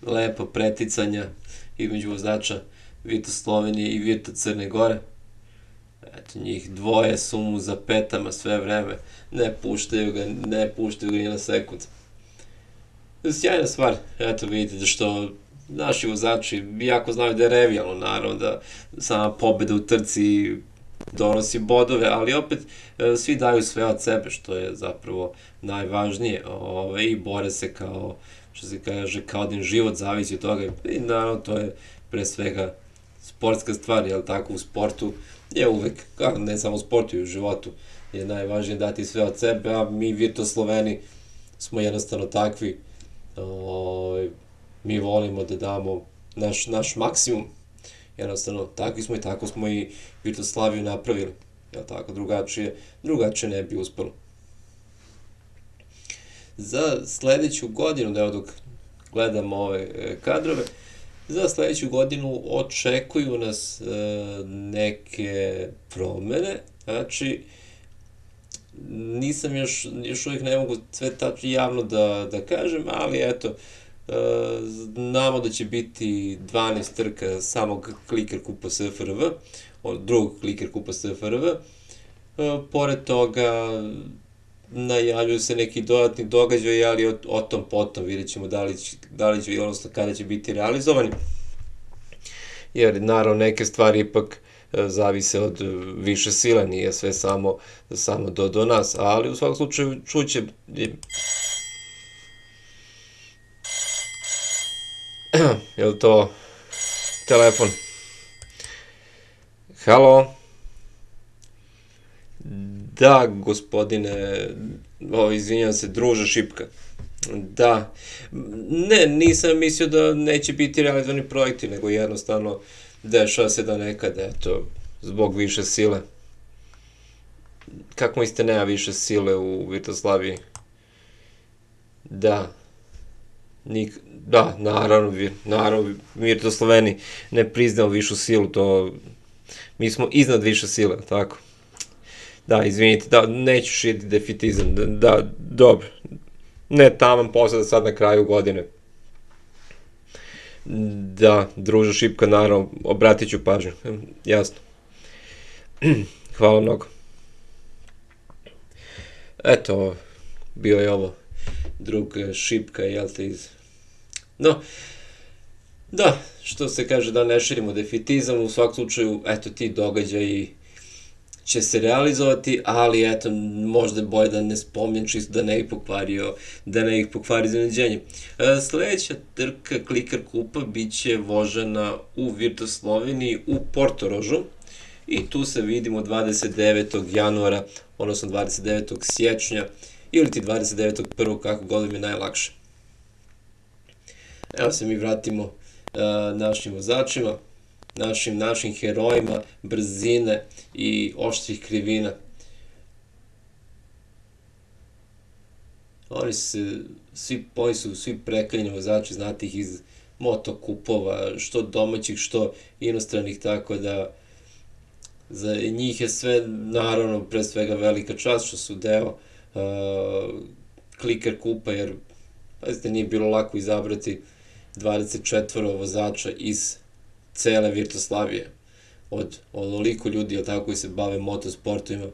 lepo preticanja između vozača Vito Slovenije i Vito Crne Gore. Eto, njih dvoje su mu za petama sve vreme, ne puštaju ga ni na sekund. Sjajna stvar, eto vidite što naši vozači jako znaju da je revijalno, naravno da sama pobeda u trci donosi bodove, ali opet svi daju sve od sebe, što je zapravo najvažnije, i bore se kao, što se kaže, kao jedan život zavisi od toga, i naravno to je pre svega sportska stvar, jel tako, u sportu je uvek, ne samo u sportu i u životu, je najvažnije dati sve od sebe, a mi Virtus Sloveni smo jednostavno takvi, mi volimo da damo naš maksimum, jednostavno takvi smo i tako smo i Virtus Slaviju napravili, jel tako, drugačije ne bi uspelo. Za sledeću godinu, da dok gledamo ove kadrove, za sledeću godinu očekuju nas neke promene, znači nisam još uvijek ne mogu sve tačno javno da kažem, ali eto, znamo da će biti 12 trka samog Kliker Kupa SFRV, drugog Kliker Kupa SFRV, pored toga najavljuju se neki dodatni događaj, ali o tom potom vidjet ćemo da li će, odnosno kada će biti realizovani, jer naravno neke stvari ipak zavise od više sile, nije sve samo do nas, ali u svakom slučaju čuće. Je li to telefon? Halo? Da, gospodine, izvinjam se, druže Šipka. Da, ne, nisam mislio da neće biti realizovani projekti, nego jednostavno dešava se da nekada, eto, zbog više sile. Kako mislite, nema više sile u Virtoslaviji? Da. Da, naravno, Virtosloveni ne priznao višu silu, mi smo iznad više sile, tako? Da, izvinite, da, neću širiti defetizam, da, dobro, ne taman posao sad na kraju godine. Da, druže Šipka, naravno, obratit ću pažnju, jasno. Hvala mnogo. Eto, bio je ovo drug Šipka, jel te No, da, što se kaže, da ne širimo defetizam, u svakom slučaju, eto, ti događaji će se realizovati, ali eto, možda je bolje da ne spominjem čisto da ne ih pokvari iznenađenje. Sledeća trka Kliker Kupa bit će vožena u Virtus Sloveniji u Portorožu i tu se vidimo 29. januara, odnosno 29. siječnja ili ti 29.1. kako god im je najlakše. Evo se mi vratimo našim vozačima, našim herojima brzine i oštrih krivina. Oni su svi preklanjeni vozači, znate ih iz motokupova, što domaćih, što inostranih, tako da za njih je sve, naravno, pre svega velika čast što su deo Kliker Kupa, jer, pazite, nije bilo lako izabrati 24 vozača iz cele Virtoslavije. Od onoliko ljudi, tako, koji se bave motosportovima,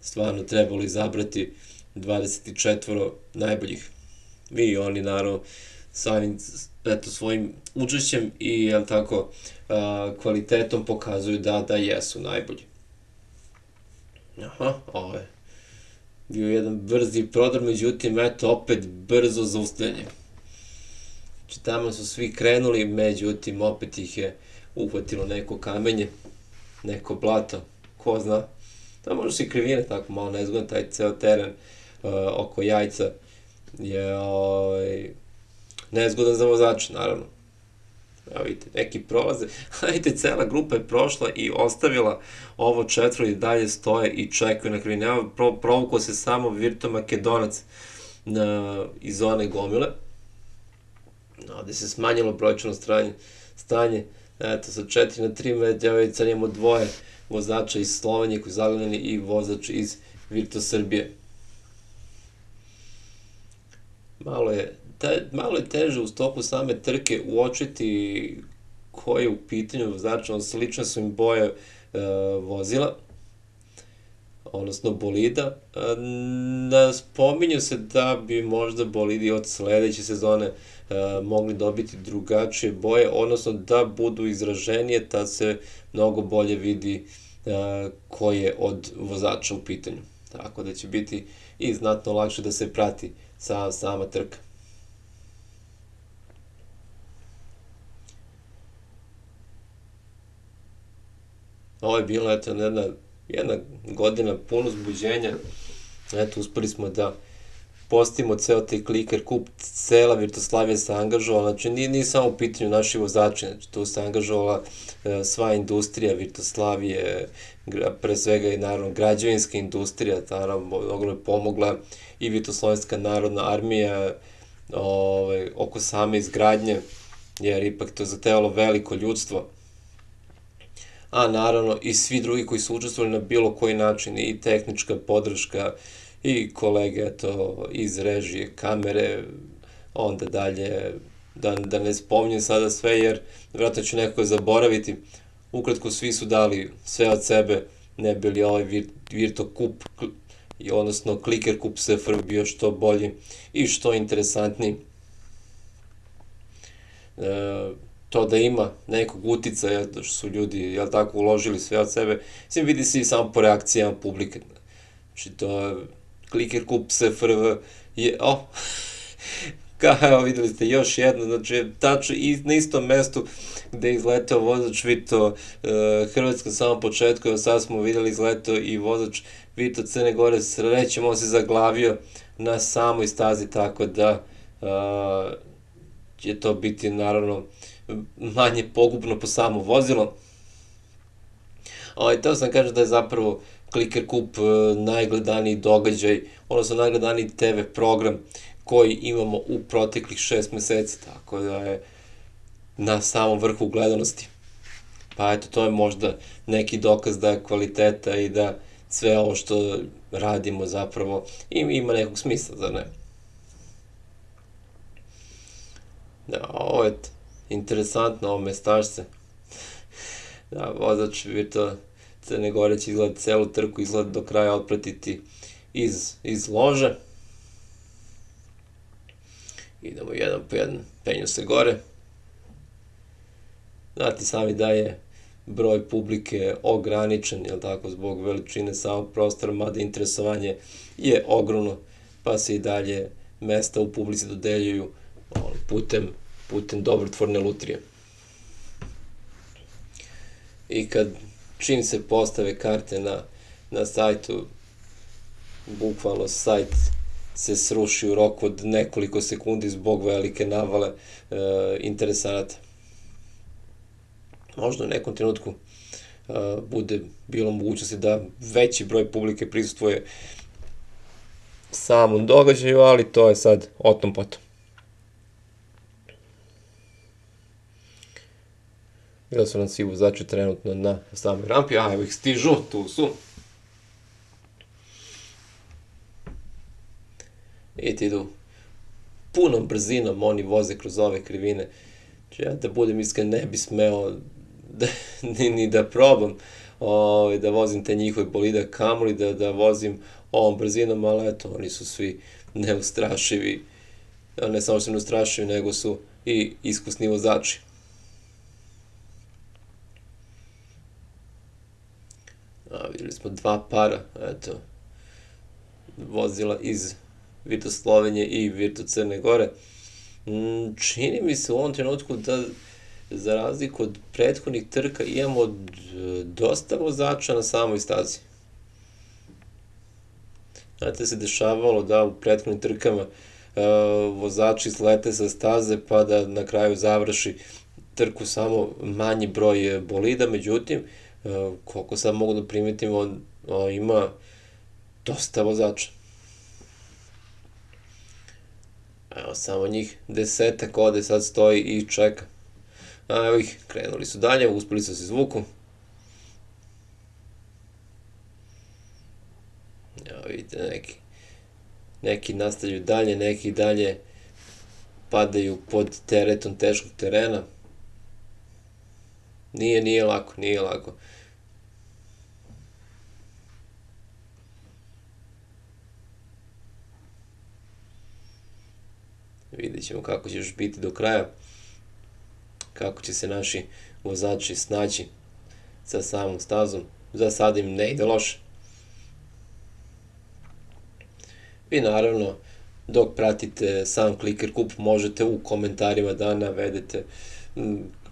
stvarno trebalo izabrati 24 najboljih. I oni, naravno, svojim učešćem i, kvalitetom pokazuju da jesu najbolji. Aha, ovo je bio jedan brzi prodor, međutim, eto, opet brzo zaustavljanje. Znači tamo su svi krenuli, međutim opet ih je uhvatilo neko kamenje, neko blato, ko zna. Da možda se i krivine tako malo nezgodan, taj ceo teren oko Jajca je nezgodan za vozače, naravno. Evo vidite, neki prolaze, vidite, cela grupa je prošla i ostavila ovo četvro i dalje stoje i čekaju na krivini. Evo, provukao se samo Virto Makedonac iz one gomile. Ovde se smanjilo brojčano stanje, eto, sa 4 na 3 medjavica imamo dvoje vozača iz Slovenije koji zagledani i vozač iz Virto Srbije. Malo je teže u stopu same trke uočiti ko je u pitanju vozača, slične su im boje vozila, odnosno bolida. Spominju se da bi možda bolidi od sledeće sezone mogli dobiti drugačije boje, odnosno da budu izraženije, tad se mnogo bolje vidi ko je od vozača u pitanju. Tako da će biti i znatno lakše da se prati sama trka. Ovo je bila jedna godina puno uzbuđenja. Eto, uspeli smo da postimo ceo taj kliker kup, cela Virtoslavija se angažovala, znači nije samo u pitanju naši vozači, znači tu se angažovala sva industrija Virtoslavije, pre svega i naravno građevinska industrija, naravno mnogo je pomogla i Virtoslovenska narodna armija oko same izgradnje, jer ipak to je zahtevalo veliko ljudstvo, a naravno i svi drugi koji su učestvovali na bilo koji način, i tehnička podrška, i kolege iz režije, kamere, onda dalje, da ne spominjem sada sve, jer vjerojatno ću nekako zaboraviti. Ukratko, svi su dali sve od sebe, ne bi li ovaj Virto kup, odnosno kliker kup SFR bio što bolji i što interesantniji. To da ima nekog uticaja, da su ljudi, tako, uložili sve od sebe, mislim, vidi se i samo po reakcijama publike. Znači, to kliker kup SFRV je, kao videli ste još jedno, znači, tačno na istom mestu gde je izletao vozač Virto Hrvatska na samom početku, evo sad smo videli izletao i vozač Virto Crne Gore, srećem, on se zaglavio na samoj stazi, tako da će to biti naravno manje pogubno po samo vozilo. Teo sam kažem da je zapravo kliker kup najgledaniji događaj, odnosno najgledaniji TV program koji imamo u proteklih 6 meseci, tako da je na samom vrhu gledanosti. Pa eto, to je možda neki dokaz da je kvaliteta i da sve ovo što radimo zapravo ima nekog smisla, zar ne? Da, ovo je interesantno, ovo mestašce. Da, vozač Virto Crne Gore će izgleda celu trku, izgleda do kraja otpratiti iz lože. Idemo jedan po jedan, penju se gore. Znate sami da je broj publike ograničen, jel tako, zbog veličine samog prostora, mada interesovanje je ogromno, pa se i dalje mesta u publici dodeljuju putem dobrotvorne lutrije. I čim se postave karte na sajtu, bukvalno sajt se sruši u roku od nekoliko sekundi zbog velike navale interesanata. Možda u nekom trenutku bude bilo mogućnosti da veći broj publike prisustvuje samom događaju, ali to je sad o tom potom. Gdje su nam svi vozači trenutno na samoj rampi, evo ih stižu, tu su. Vidite, idu punom brzinom, oni voze kroz ove krivine. Znači, ja da budem iskren, ne bi smeo ni da probam da vozim te njihove bolide, kamoli da vozim ovom brzinom, ali eto, oni su svi neustrašivi. Ne samo su neustrašivi, nego su i iskusni vozači. Vidjeli smo dva para, eto, vozila iz Virto Slovenije i Virto Crne Gore. Čini mi se u ovom trenutku da za razliku od prethodnih trka imamo dosta vozača na samoj stazi. Znate, se dešavalo da u prethodnim trkama vozači slete sa staze pa da na kraju završi trku samo manji broj bolida, međutim, koliko sad mogu da primetimo, ima dosta vozača. Evo, samo njih 10-ak ovde sad stoji i čeka. Evo ih, krenuli su dalje, uspeli su se izvuku. Evo vidite, neki nastavljaju dalje, neki dalje padaju pod teretom teškog terena. Nije lako. Vidjet ćemo kako će još biti do kraja, kako će se naši vozači snaći sa samom stazom. Za sada im ne ide loše. Vi naravno, dok pratite sam Clicker Cup, možete u komentarima da navedete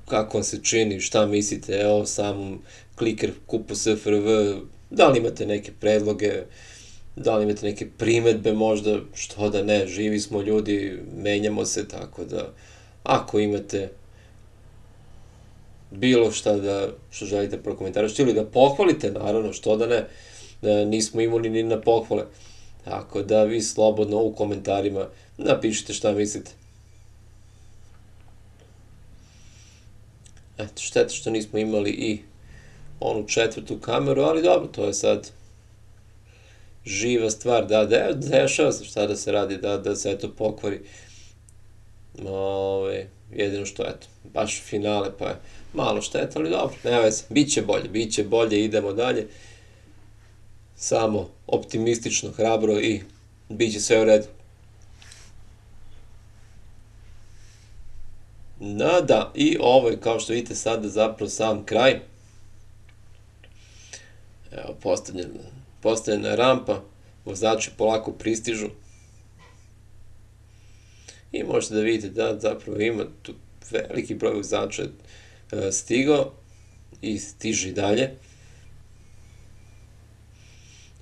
kako vam se čini, šta mislite o samom Clicker Cupu SFRV, da li imate neke predloge, da li imate neke primetbe možda, što da ne, živi smo ljudi, menjamo se, tako da ako imate bilo šta što želite prokomentarišiti ili da pohvalite, naravno, što da ne, nismo imuni ni na pohvale, tako da vi slobodno u komentarima napišite šta mislite. Eto, šteta što nismo imali i onu četvrtu kameru, ali dobro, to je sad živa stvar, dešava se šta da se radi, da se eto pokvari. Jedino što, eto, baš finale, pa je malo šteta, ali dobro, nema veze, bit će bolje, idemo dalje. Samo optimistično, hrabro i bit će sve u redu. Da, i ovo je, kao što vidite, sada zapravo sam kraj. Evo, postavljena rampa, vozači polako pristižu. I možete da vidite da zapravo ima tu veliki broj vozača stigao i stiže i dalje.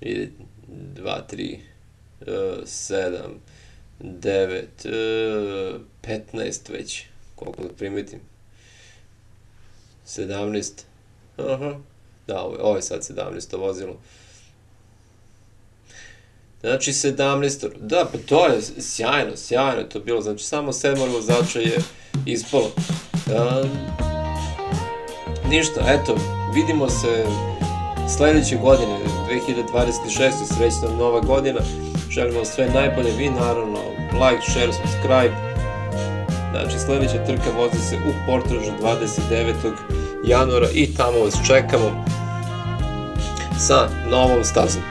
Vidite, 2, 3, 7, 9, 15 već, koliko da primetim. 17, da, ovo je sad 17. vozilo. Znači 17, da, pa to je sjajno je to bilo, znači samo 7 vozača je ispalo. Ništa, eto, vidimo se sledeće godine, 2026. srećna nova godina, želim vam sve najbolje, vi naravno, like, share, subscribe. Znači sledeća trka vozi se u Portorožu 29. januara i tamo vas čekamo sa novom stazom.